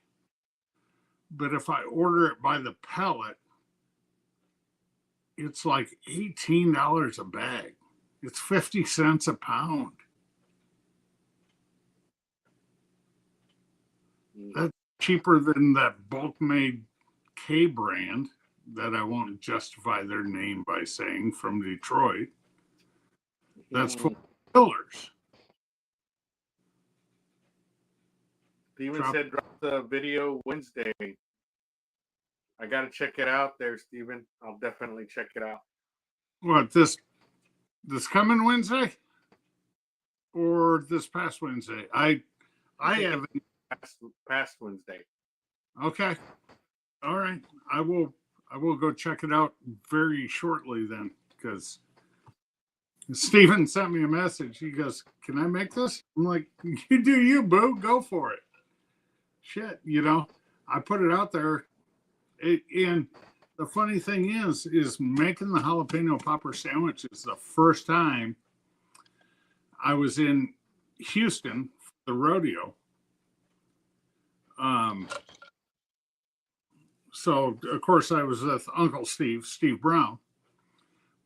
but if I order it by the pellet, it's like $18 a bag. It's 50 cents a pound. That's cheaper than that bulk made K brand that I won't justify their name by saying, from Detroit. That's full of fillers. Steven said drop the video Wednesday. I got to check it out there, Steven. I'll definitely check it out. What, this coming Wednesday or this past Wednesday? I haven't. Past Wednesday. Okay. All right. I will go check it out very shortly then, because Steven sent me a message. He goes, "Can I make this?" I'm like, "You do you, boo. Go for it." Shit, I put it out there. And the funny thing is making the jalapeno popper sandwich is the first time I was in Houston for the rodeo. So of course I was with Uncle Steve Brown,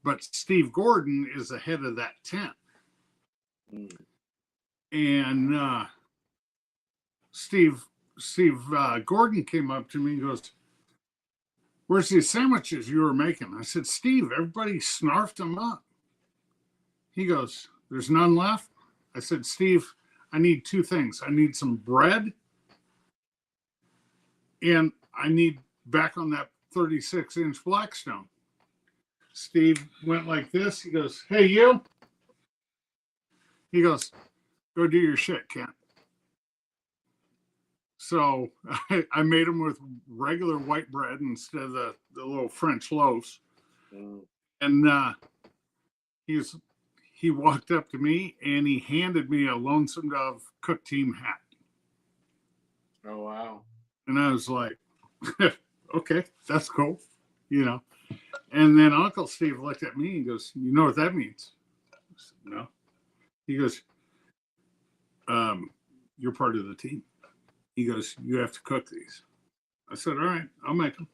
but Steve Gordon is the head of that tent. And Steve Gordon came up to me and goes, "Where's these sandwiches you were making?" I said, "Steve, everybody snarfed them up." He goes, "There's none left?" I said, "Steve, I need 2 things. I need some bread, and I need back on that 36-inch Blackstone." Steve went like this. He goes, "Hey, you." He goes, "Go do your shit, Kent." So I made them with regular white bread instead of the little French loaves. And he walked up to me and he handed me a Lonesome Dove Cook Team hat. Oh, wow. And I was like, okay, that's cool, And then Uncle Steve looked at me and goes, "You know what that means?" I said, "No." He goes, "You're part of the team." He goes, "You have to cook these." I said, "All right, I'll make them."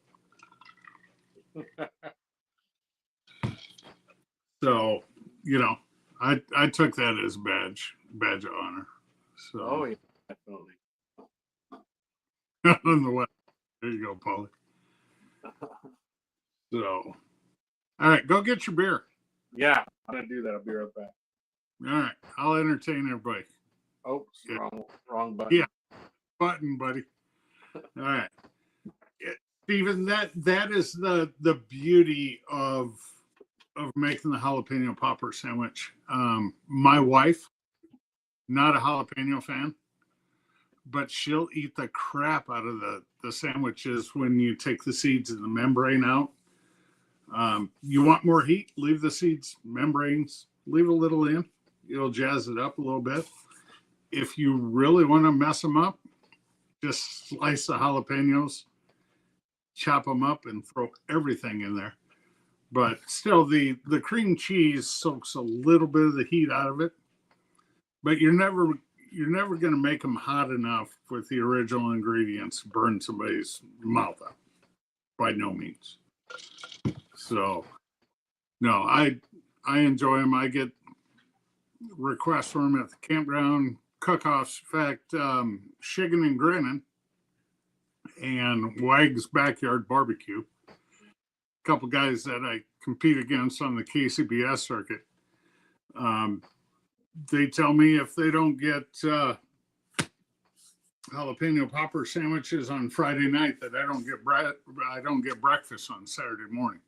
So, I took that as badge of honor. So, oh, yeah, definitely. On the way. There you go, Paulie. So, all right, go get your beer. Yeah, I'm going to do that. I'll be right back. All right, I'll entertain everybody. Oh, yeah. Wrong button. Yeah, button, buddy. All right. Steven, that is the beauty of making the jalapeno popper sandwich. My wife, not a jalapeno fan, but she'll eat the crap out of the sandwiches when you take the seeds and the membrane out. You want more heat? Leave the seeds, membranes, leave a little in. It'll jazz it up a little bit. If you really want to mess them up, just slice the jalapenos, chop them up, and throw everything in there. But still, the cream cheese soaks a little bit of the heat out of it. But you're never you're never going to make them hot enough with the original ingredients to burn somebody's mouth out. By no means. So, no, I enjoy them. I get requests for them at the campground, cook-offs. In fact, Shiggin and Grinning and Wag's Backyard Barbecue, a couple guys that I compete against on the KCBS circuit. They tell me if they don't get jalapeno popper sandwiches on Friday night that I don't get breakfast on Saturday morning.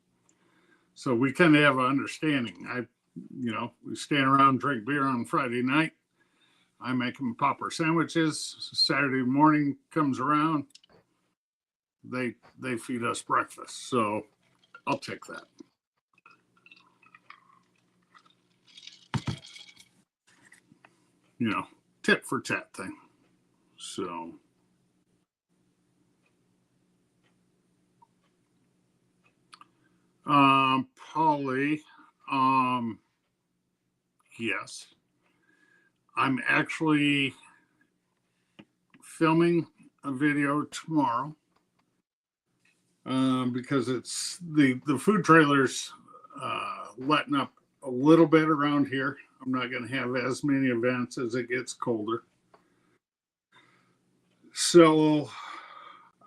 So we kind of have an understanding. We stand around, drink beer on Friday night. I make them popper sandwiches. Saturday morning comes around, they feed us breakfast. So I'll take that. Tit for tat thing. So Polly, yes. I'm actually filming a video tomorrow because it's the food trailers letting up a little bit around here. I'm not going to have as many events as it gets colder. So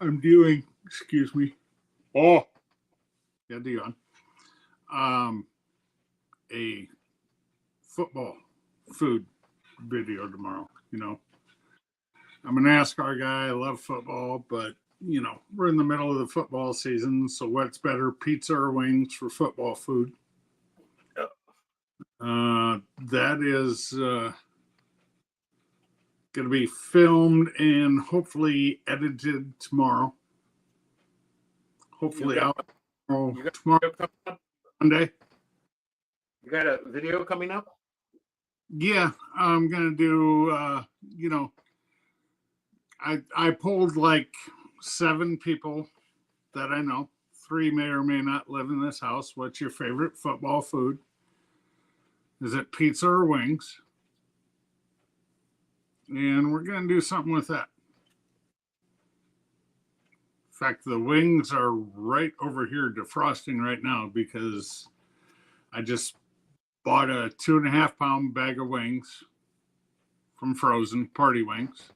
I'm doing, excuse me. Oh, yeah, Dion. A football food video tomorrow. I'm an NASCAR guy. I love football, but we're in the middle of the football season. So what's better, pizza or wings for football food? That is going to be filmed and hopefully edited tomorrow. Hopefully out tomorrow, Monday. You got a video coming up? Yeah, I'm going to do, I polled like 7 people that I know. 3 may or may not live in this house. What's your favorite football food? Is it pizza or wings? And we're going to do something with that. In fact, the wings are right over here defrosting right now because I just bought a 2.5-pound bag of wings from Frozen, party wings.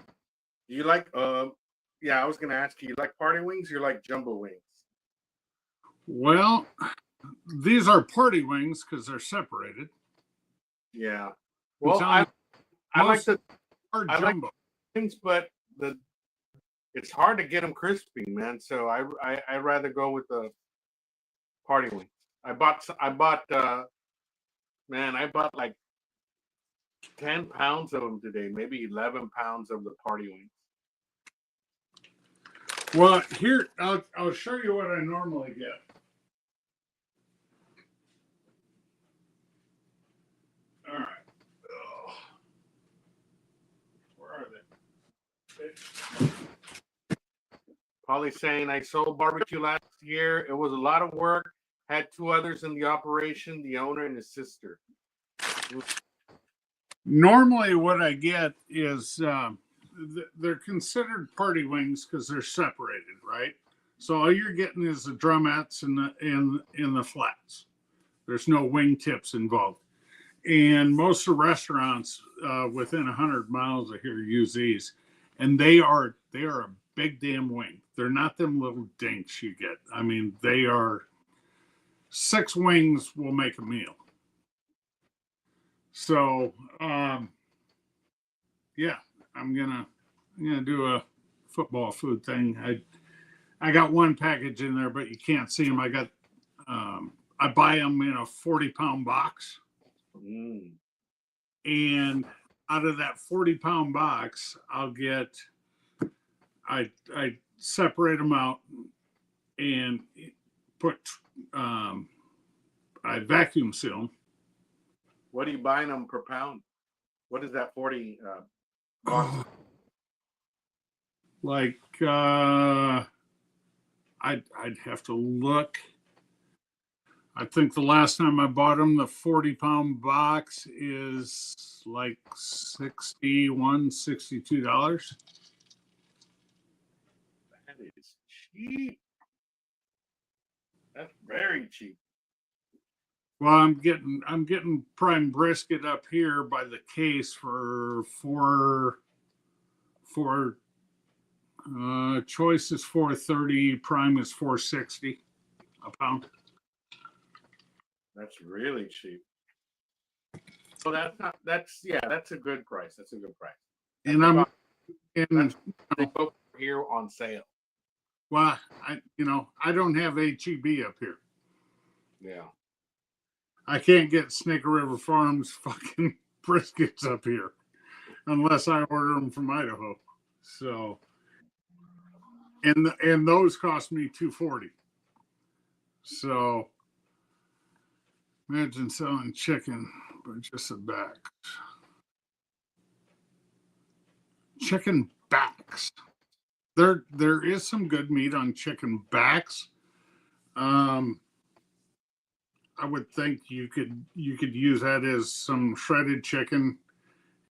You like, I was going to ask you like party wings or you like jumbo wings? Well, these are party wings because they're separated. Yeah. Well, I like jumbo wings, but it's hard to get them crispy, man. So I'd rather go with the party wings. I bought like 10 pounds of them today, maybe 11 pounds of the party wings. Well, here, I'll show you what I normally get. All right. Oh. Where are they? Polly's saying, I sold barbecue last year. It was a lot of work. Had 2 others in the operation, the owner and his sister. Normally what I get is they're considered party wings because they're separated, right? So all you're getting is the drumettes and the flats. There's no wing tips involved. And most of the restaurants within 100 miles of here use these. And they are a big damn wing. They're not them little dinks you get. I mean, they are 6 wings will make a meal. So, yeah, I'm gonna do a football food thing. I got 1 package in there, but you can't see them. I got I buy them in a 40-pound box, and out of that 40-pound box, I'll get I separate them out and put I vacuum seal them. What are you buying them per pound? What is that 40 box? Like I'd have to look. I think the last time I bought them, the 40-pound box is like $61, $62. That is cheap. That's very cheap. Well, I'm getting prime brisket up here by the case for four choice is 430, prime is 460 a pound. That's really cheap. So that's a good price. That's a good price. And I'm and They go here on sale. well, I don't have HEB up here. Yeah. I can't get Snake River Farms fucking briskets up here unless I order them from Idaho. So, and those cost me $240. So, imagine selling chicken for just a back. Chicken backs. There is some good meat on chicken backs. I would think you could use that as some shredded chicken,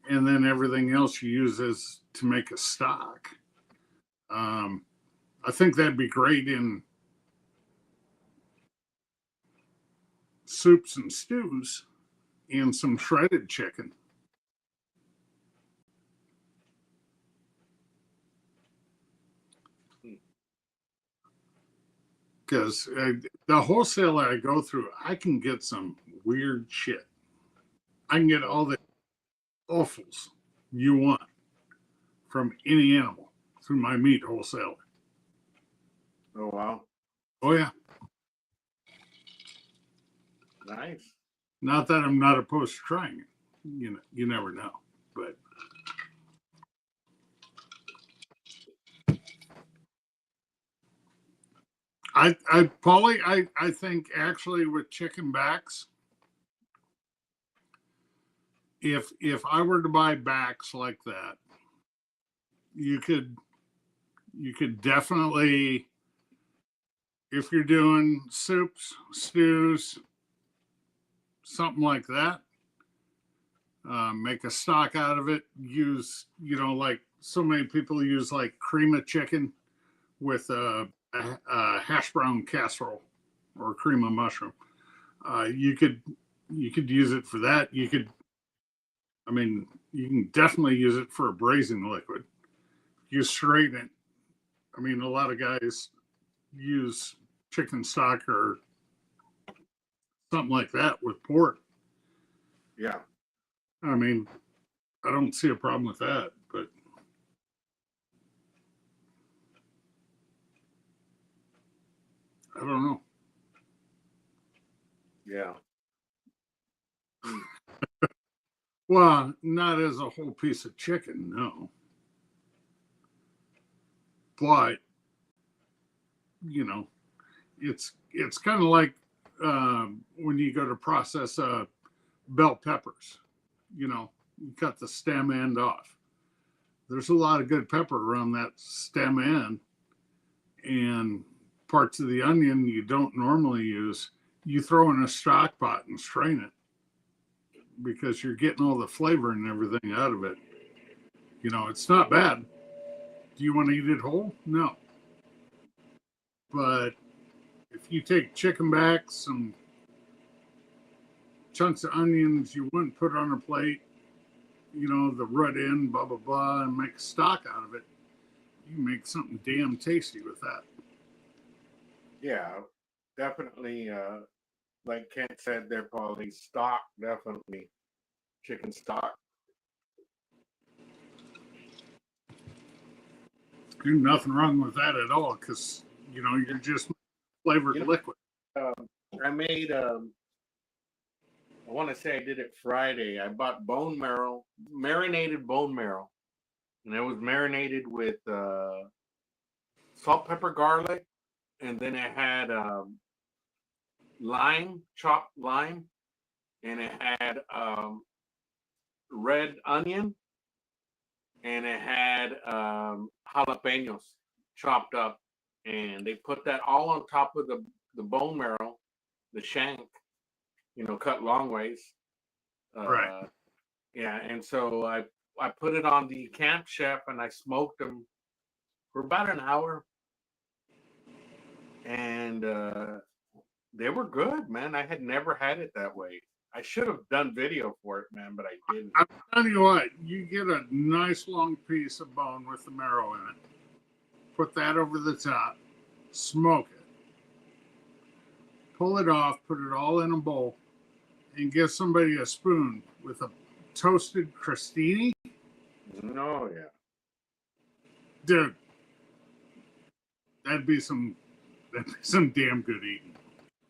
and then everything else you use as to make a stock. I think that'd be great in soups and stews, and some shredded chicken. Because the wholesaler I go through, I can get some weird shit. I can get all the offals you want from any animal through my meat wholesaler. Oh wow. Oh yeah. Nice. Not that I'm not opposed to trying it. You never know. But Paulie, I think actually with chicken backs, if I were to buy backs like that, you could definitely, if you're doing soups, stews, something like that, make a stock out of it. Use, like so many people use like cream of chicken with a hash brown casserole or cream of mushroom. You could use it for that. You can definitely use it for a braising liquid. You straighten it. A lot of guys use chicken stock or something like that with pork. Yeah. I don't see a problem with that, but I don't know. Yeah. Well, not as a whole piece of chicken, no. But it's kind of like when you go to process bell peppers. You cut the stem end off. There's a lot of good pepper around that stem end, and parts of the onion you don't normally use. You throw in a stock pot and strain it because you're getting all the flavor and everything out of it. It's not bad. Do you want to eat it whole? No. But if you take chicken backs, some chunks of onions you wouldn't put on a plate, the root end, blah, blah, blah, and make stock out of it, you can make something damn tasty with that. Yeah, definitely. Like Kent said there, Paulie, stock, definitely. Chicken stock. There's nothing wrong with that at all because, you're just flavored liquid. I made, I want to say I did it Friday. I bought bone marrow, marinated bone marrow, and it was marinated with salt, pepper, garlic, and then it had lime, chopped lime, and it had red onion, and it had jalapenos chopped up, and they put that all on top of the bone marrow, the shank, cut long ways. Right. Yeah, and so I put it on the Camp Chef and I smoked them for about an hour, and they were good, man. I had never had it that way. I should have done video for it, man, but I didn't. I'm telling you what, you get a nice long piece of bone with the marrow in it. Put that over the top, smoke it, pull it off, put it all in a bowl, and give somebody a spoon with a toasted crostini. No, yeah. Dude, that'd be some damn good eating.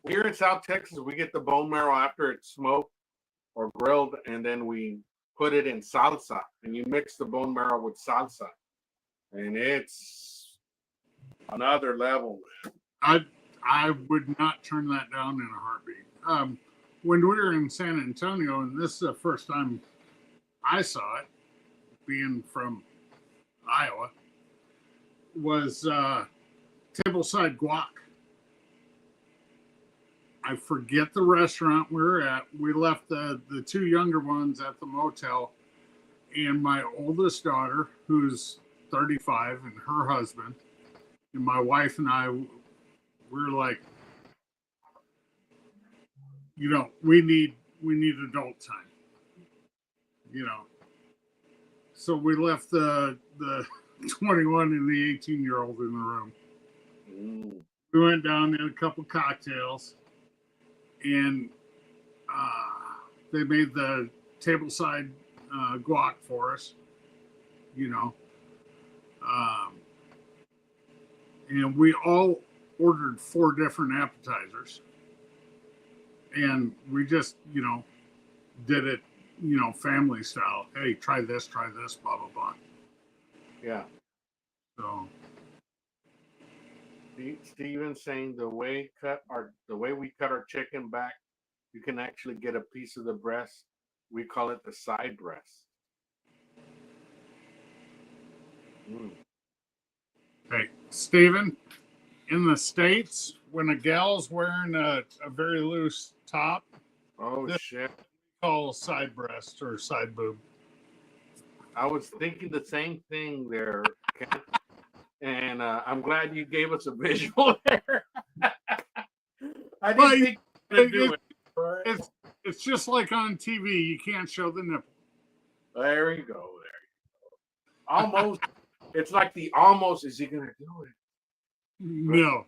Here in South Texas, we get the bone marrow after it's smoked or grilled, and then we put it in salsa, and you mix the bone marrow with salsa, and it's another level, man. I would not turn that down in a heartbeat. When we were in San Antonio, and this is the first time I saw it, being from Iowa, was tableside guac. I forget the restaurant we were at. We left the two younger ones at the motel, and my oldest daughter, who's 35, and her husband, and my wife and I, we were like, we need adult time, So we left the 21 and the 18-year-old in the room. We went down, had a couple cocktails, and they made the tableside guac for us, and we all ordered 4 different appetizers, and we just, did it, family style. Hey, try this, blah, blah, blah. Yeah. So Steven's saying the way we cut our chicken back, you can actually get a piece of the breast. We call it the side breast. Hey, Steven, in the States, when a gal's wearing a very loose top, Shit. Call side breast or side boob. I was thinking the same thing there, Ken. And I'm glad you gave us a visual there. I didn't think you were gonna do it. It's just like on TV. You can't show the nipple. There you go. Almost. It's like the almost. Is he gonna do it? No.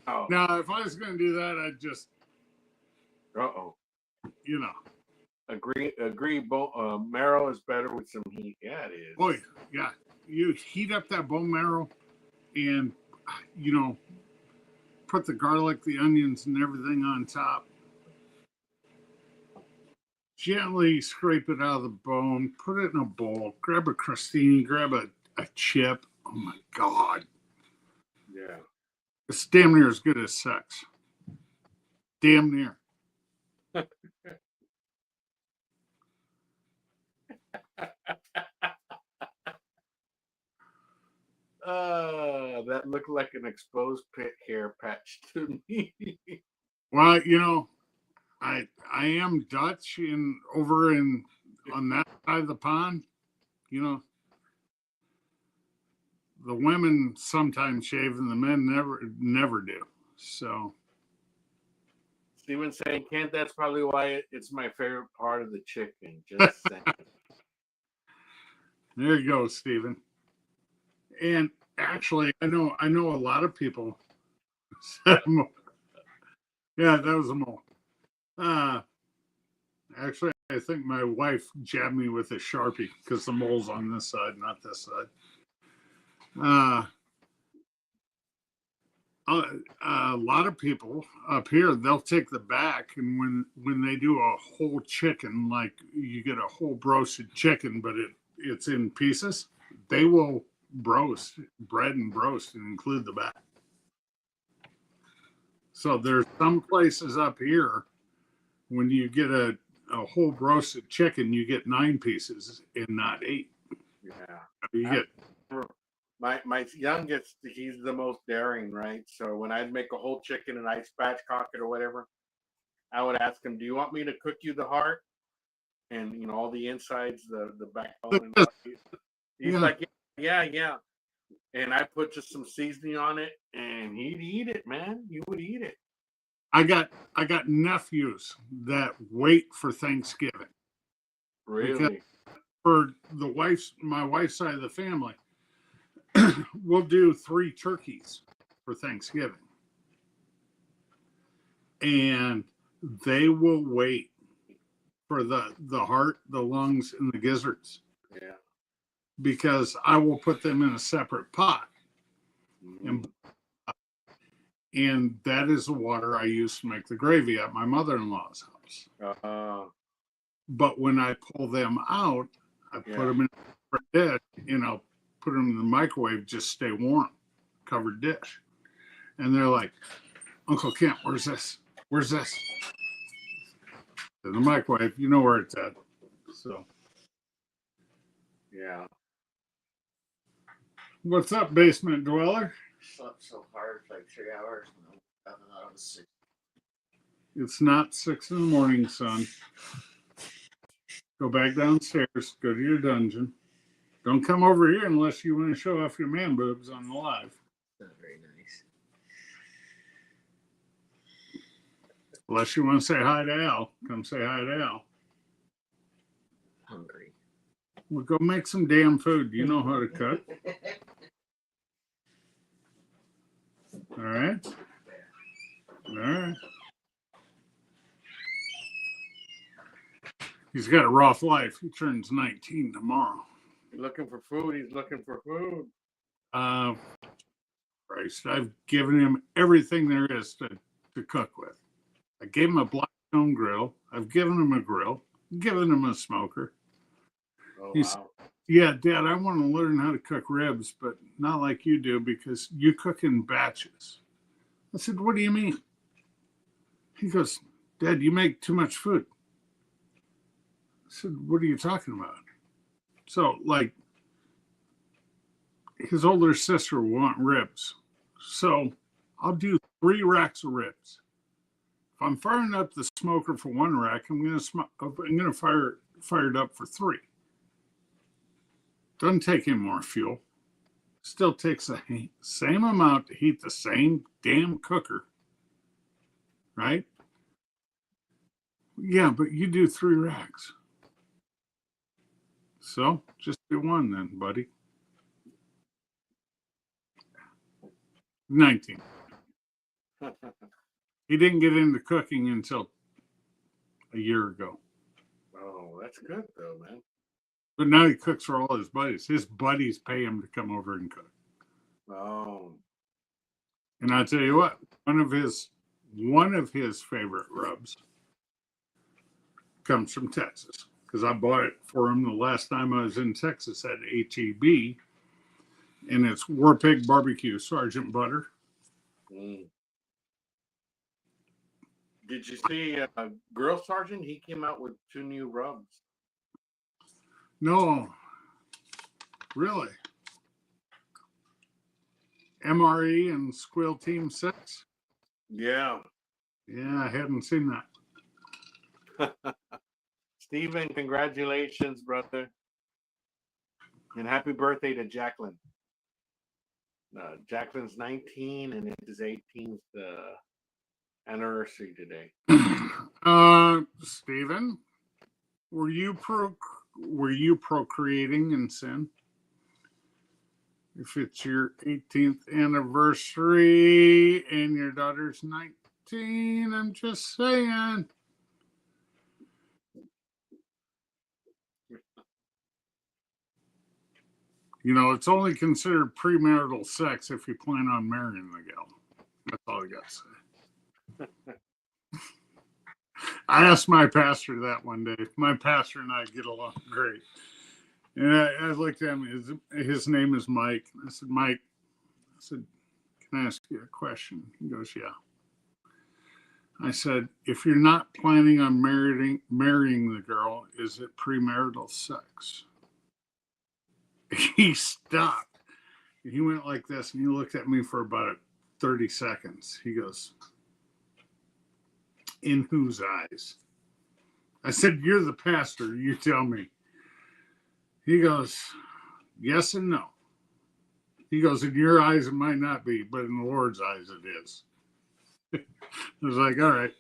Oh. Now, if I was gonna do that, I'd just. Agree. Marrow is better with some heat. Yeah, it is. Oh yeah. You heat up that bone marrow, and put the garlic, the onions, and everything on top. Gently scrape it out of the bone. Put it in a bowl. Grab a crostini. Grab a chip. Oh my God. Yeah. It's damn near as good as sex. Damn near. That looked like an exposed pit hair patch to me. Well, I am Dutch, and over on that side of the pond, the women sometimes shave and the men never do. So Steven's saying, Kent, that's probably why it's my favorite part of the chicken. Just saying. There you go, Steven. And actually, I know a lot of people. Yeah, that was a mole. Actually, I think my wife jabbed me with a Sharpie because the mole's on this side, not this side. A lot of people up here, they'll take the back, and when they do a whole chicken, like you get a whole roasted chicken, but it's in pieces, they will bread and roast and include the back. So there's some places up here, when you get a whole roasted chicken, you get 9 pieces and not 8. Yeah. You get my youngest, he's the most daring, right? So when I'd make a whole chicken and I spatchcock it or whatever, I would ask him, "Do you want me to cook you the heart and all the insides, the backbone and all?" He's Yeah, like, "Yeah, yeah." And I put just some seasoning on it, and he'd eat it, man. He would eat it. I got nephews that wait for Thanksgiving because Really? for my wife's side of the family, we'll do 3 turkeys for Thanksgiving, and they will wait for the heart, the lungs, and the gizzards Yeah. because I will put them in a separate pot, Mm-hmm. and that is the water I use to make the gravy at my mother-in-law's house. But when I pull them out, I put Yeah. them in a dish, put them in the microwave, just stay warm, covered dish. And they're like, Uncle Kent, where's this? Where's this? In the microwave, you know where it's at. So, Yeah. what's up, basement dweller? Slept so hard for like 3 hours. And I thought it was 6. It's not 6 in the morning, son. Go back downstairs, go to your dungeon. Don't come over here unless you want to show off your man boobs on the live. Not very nice. Unless you want to say hi to Al. Come say hi to Al. Hungry. Well, go make some damn food. You know how to cook. All right. All right. He's got a rough life. He turns 19 tomorrow. He's looking for food. He's looking for food. Christ, I've given him everything there is to cook with. I gave him a Blackstone grill. I've given him a grill. Given him a smoker. Oh, He's, wow. yeah, Dad, I want to learn how to cook ribs, but not like you do because you cook in batches. I said, what do you mean? He goes, Dad, you make too much food. I said, what are you talking about? So, like, his older sister will want ribs. So I'll do 3 racks of ribs. If I'm firing up the smoker for 1 rack, I'm gonna fire it up for 3. Doesn't take any more fuel. Still takes the same amount to heat the same damn cooker, right? Yeah, but you do 3 racks. So just do 1 then, buddy. 19. He didn't get into cooking until a year ago. Oh, that's good though, man. But now he cooks for all his buddies. His buddies pay him to come over and cook. Oh. And I tell you what, one of his favorite rubs comes from Texas because I bought it for him the last time I was in Texas at HEB, and it's War Pig Barbecue Sergeant Butter. Mm. Did you see Grill Sergeant? He came out with 2 new rubs. No, really. MRE and Squill Team 6? Yeah. Yeah, I hadn't seen that. Steven, congratulations, brother. And happy birthday to Jacqueline. Jacqueline's 19 and it's his 18th anniversary today. Stephen, were you procreating in sin? If it's your 18th anniversary and your daughter's 19, I'm just saying. It's only considered premarital sex if you plan on marrying the gal. That's all I got to say. I asked my pastor that one day. My pastor and I get along great. And I looked at him. His name is Mike. I said, Mike, can I ask you a question? He goes, yeah. I said, if you're not planning on marrying the girl, is it premarital sex? He stopped. He went like this, and he looked at me for about 30 seconds. He goes, In whose eyes? I said, you're the pastor. You tell me. He goes, yes and no. He goes, in your eyes, it might not be, but in the Lord's eyes, it is. I was like, all right.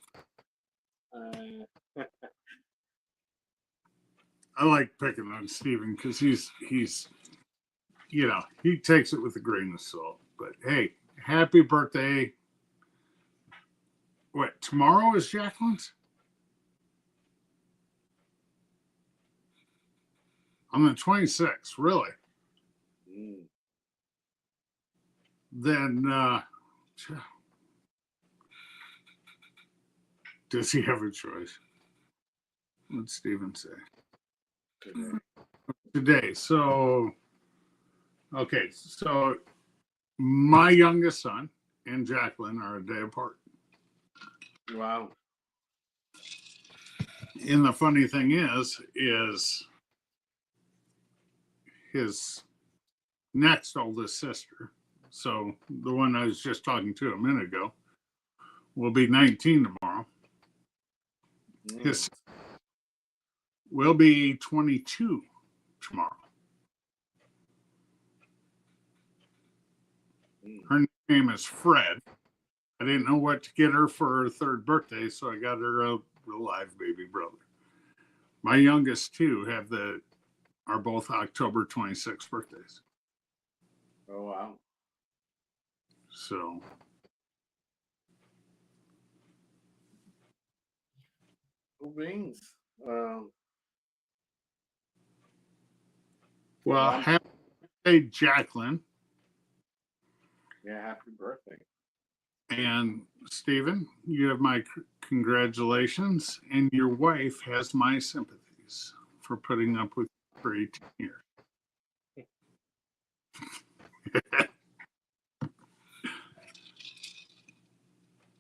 I like picking on Stephen because he's, you know, he takes it with a grain of salt. But hey, happy birthday. What, tomorrow is Jacqueline's? On the 26th, really? Mm. Then, does he have a choice? What'd Stephen say? Today. So, okay. So, my youngest son and Jacqueline are a day apart. Wow. And the funny thing is his next oldest sister, so the one I was just talking to a minute ago, will be 19 tomorrow. Mm. His will be 22 tomorrow. Mm. Her name is Fred. I didn't know what to get her for her third birthday, so I got her a live baby brother. My youngest two are both October 26th birthdays. Oh wow. So Cool beans. well, I'm- happy birthday, Jacqueline. Yeah, happy birthday. And Stephen, you have my congratulations, and your wife has my sympathies for putting up with you for 18 years.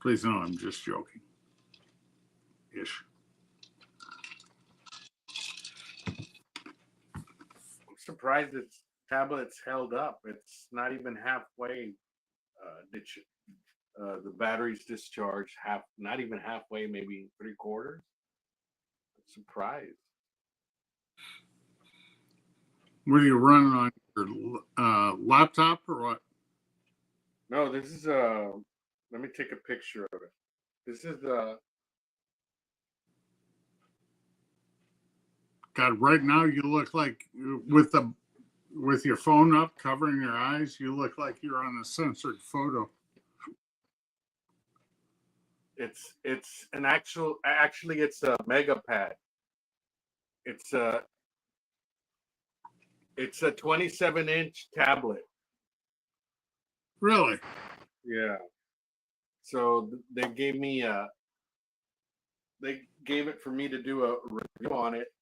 Please know I'm just joking. Ish. I'm surprised its tablet's held up. It's not even halfway. The battery's discharged not even halfway, maybe 3/4. I'm surprised. Were you running on your laptop or what? No, this is let me take a picture of it. This is God, right now you look like with your phone up covering your eyes, you look like you're on a censored photo. it's an actually it's a mega pad. It's a 27-inch tablet. Really? Yeah. So they gave it for me to do a review on it.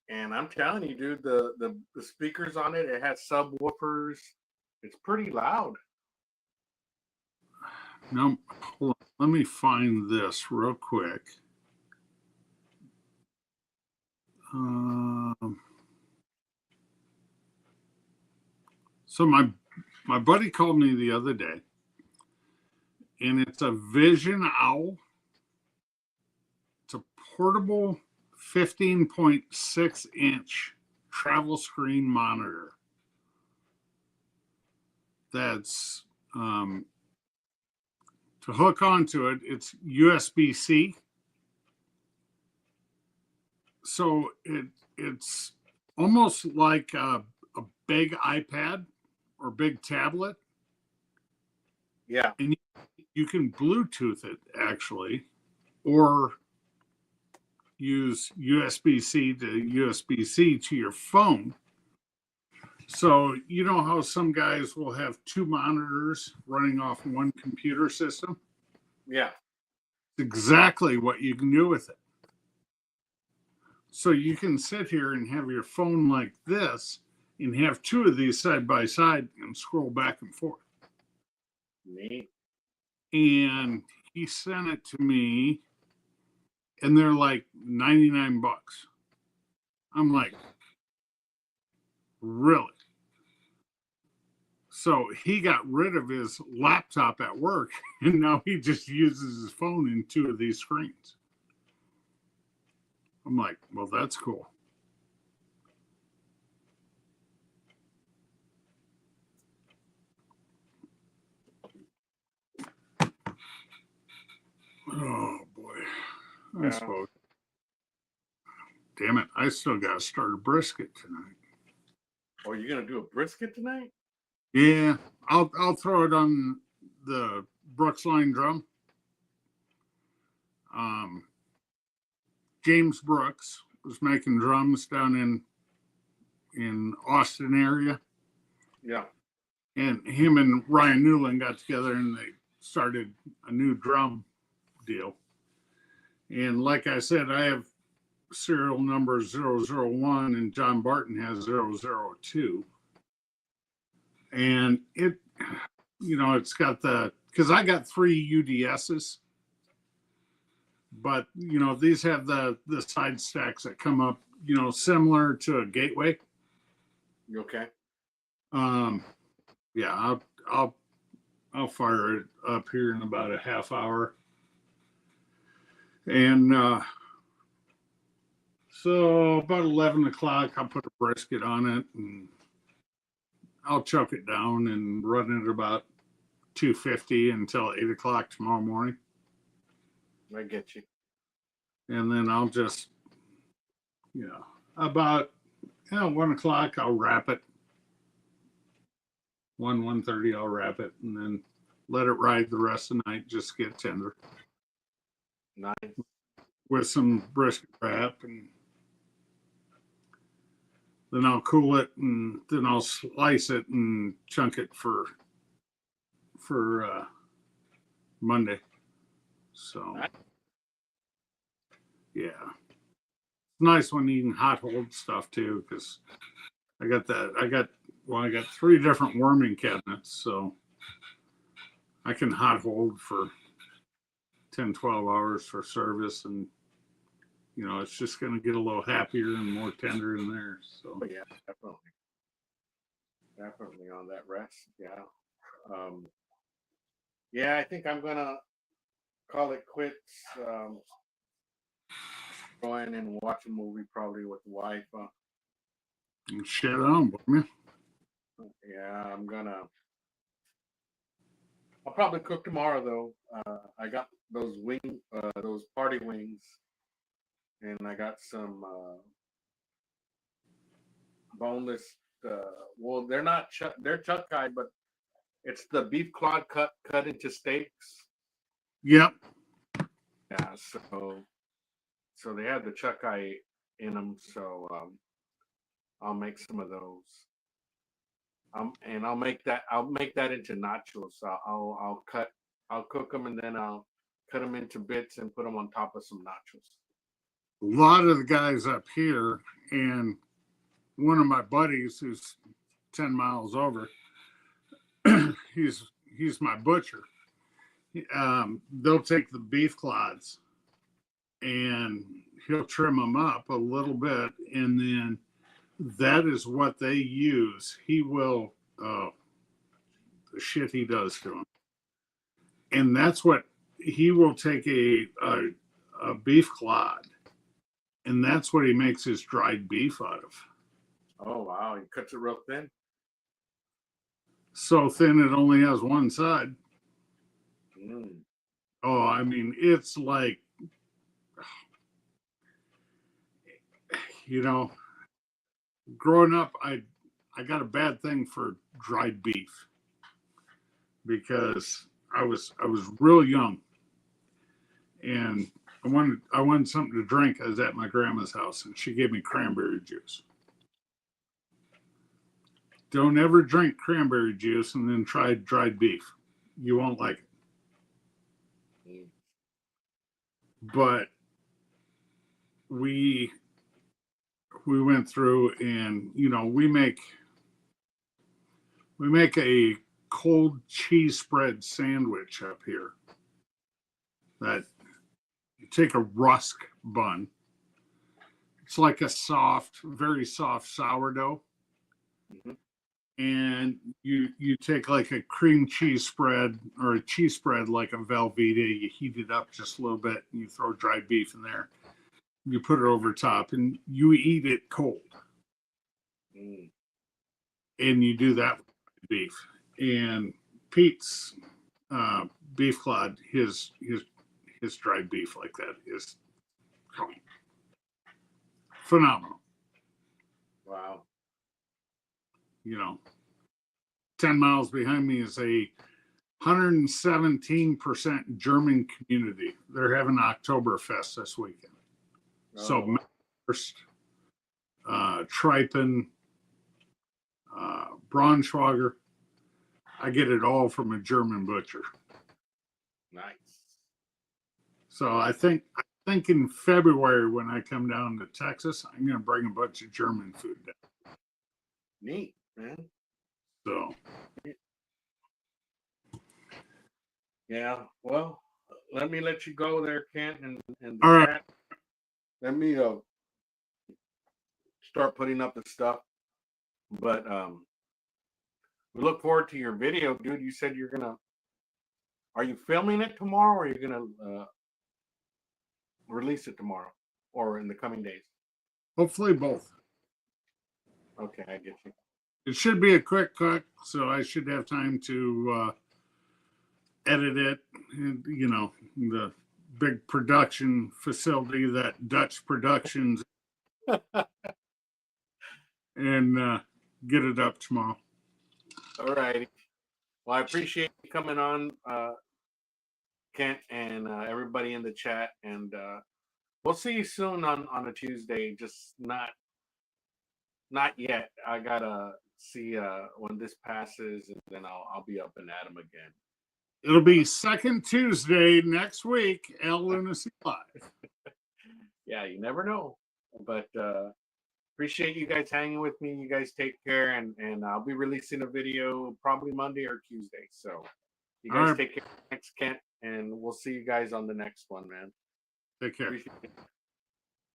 And I'm telling you, dude, the speakers on it, it has subwoofers. It's pretty loud. No, hold on. Let me find this real quick. So my buddy called me the other day, and it's a Vision Owl. It's a portable 15.6-inch travel screen monitor. That's to hook onto it. It's USB-C. So it's almost like a big iPad or big tablet. Yeah. And you can Bluetooth it actually, or use USB-C to USB-C to your phone. So you know how some guys will have two monitors running off one computer system? Yeah. It's exactly what you can do with it. So you can sit here and have your phone like this and have two of these side by side and scroll back and forth. Neat. And he sent it to me, and they're like $99. I'm like, really? So he got rid of his laptop at work, and now he just uses his phone in two of these screens. I'm like, well, that's cool. Oh boy, I Yeah. suppose. Damn it, I still got to start a brisket tonight. Oh, you're gonna do a brisket tonight? Yeah, I'll throw it on the Brooks line drum. James Brooks was making drums down in Austin area, Yeah. and him and Ryan Newland got together and they started a new drum deal. And like I said, I have serial number 001 and John Barton has 002. And it, it's got because I got 3 UDSs, but these have the side stacks that come up, similar to a gateway. You okay? Yeah, I'll fire it up here in about a half hour. And so about 11 o'clock, I'll put a brisket on it and I'll choke it down and run it about 250 until 8 o'clock tomorrow morning. I get you. And then I'll just, about 1 o'clock, I'll wrap it. 1:30, I'll wrap it and then let it ride the rest of the night, just get tender. Nice. With some brisket wrap, and then I'll cool it, and then I'll slice it and chunk it for Monday. So yeah, nice when eating hot hold stuff too, because I got 3 different warming cabinets, so I can hot hold for 10-12 hours for service, and it's just going to get a little happier and more tender in there. So yeah, definitely on that rest. Yeah. Yeah, I think I'm gonna call it quits. Going and watch a movie probably with the wife. and shit on, man. Yeah, I'll probably cook tomorrow though. I got those those party wings, and I got some boneless. Well, they're not they're chuck eye, but it's the beef claw cut into steaks. Yep. Yeah, so they have the chuck eye in them. So I'll make some of those. And I'll make that into nachos. So I'll cook them and then I'll cut them into bits and put them on top of some nachos. A lot of the guys up here, and one of my buddies who's 10 miles over, he's my butcher. They'll take the beef clods and he'll trim them up a little bit, and then that is what they use. He will the shit he does to them, and that's what he will take a beef clod, and that's what he makes his dried beef out of. Oh wow, he cuts it real thin. So thin it only has one side. Mm. Oh, I mean, it's like, growing up, I got a bad thing for dried beef because I was real young, and I wanted something to drink. I was at my grandma's house, and she gave me cranberry juice. Don't ever drink cranberry juice and then try dried beef. You won't like it. Mm. But we went through, and we make a cold cheese spread sandwich up here that you take a rusk bun. It's like a very soft sourdough. Mm-hmm. and you take like a cream cheese spread or a cheese spread like a Velveeta, you heat it up just a little bit, and you throw dried beef in there. You put it over top, and you eat it cold. Mm. And you do that with beef. And Pete's beef clod, his dried beef like that is phenomenal. Wow. 10 miles behind me is a 117% German community. They're having Oktoberfest this weekend. So Oh, first, Tripen, Braunschweiger. I get it all from a German butcher. nice. So I think in February when I come down to Texas, I'm going to bring a bunch of German food down. Neat, man. So Yeah. Well, let me let you go there, Kent, and the All right. chat. Let me start putting up the stuff. But we look forward to your video, dude. You said you're gonna. Are you filming it tomorrow, or are you gonna release it tomorrow, or in the coming days? hopefully both. Okay, I get you. It should be a quick cut, so I should have time to edit it. And, the big production facility that Dutch Productions and get it up tomorrow. All righty. Well, I appreciate you coming on, Kent, and everybody in the chat. And we'll see you soon on a Tuesday. Just not yet. I gotta see when this passes, and then I'll be up and at 'em again. It'll be second Tuesday next week, El Lunacy Live. Yeah, you never know. But appreciate you guys hanging with me. You guys take care, and I'll be releasing a video probably Monday or Tuesday. So you All guys right. take care. Thanks, Kent, and we'll see you guys on the next one, man. Take care. Appreciate it.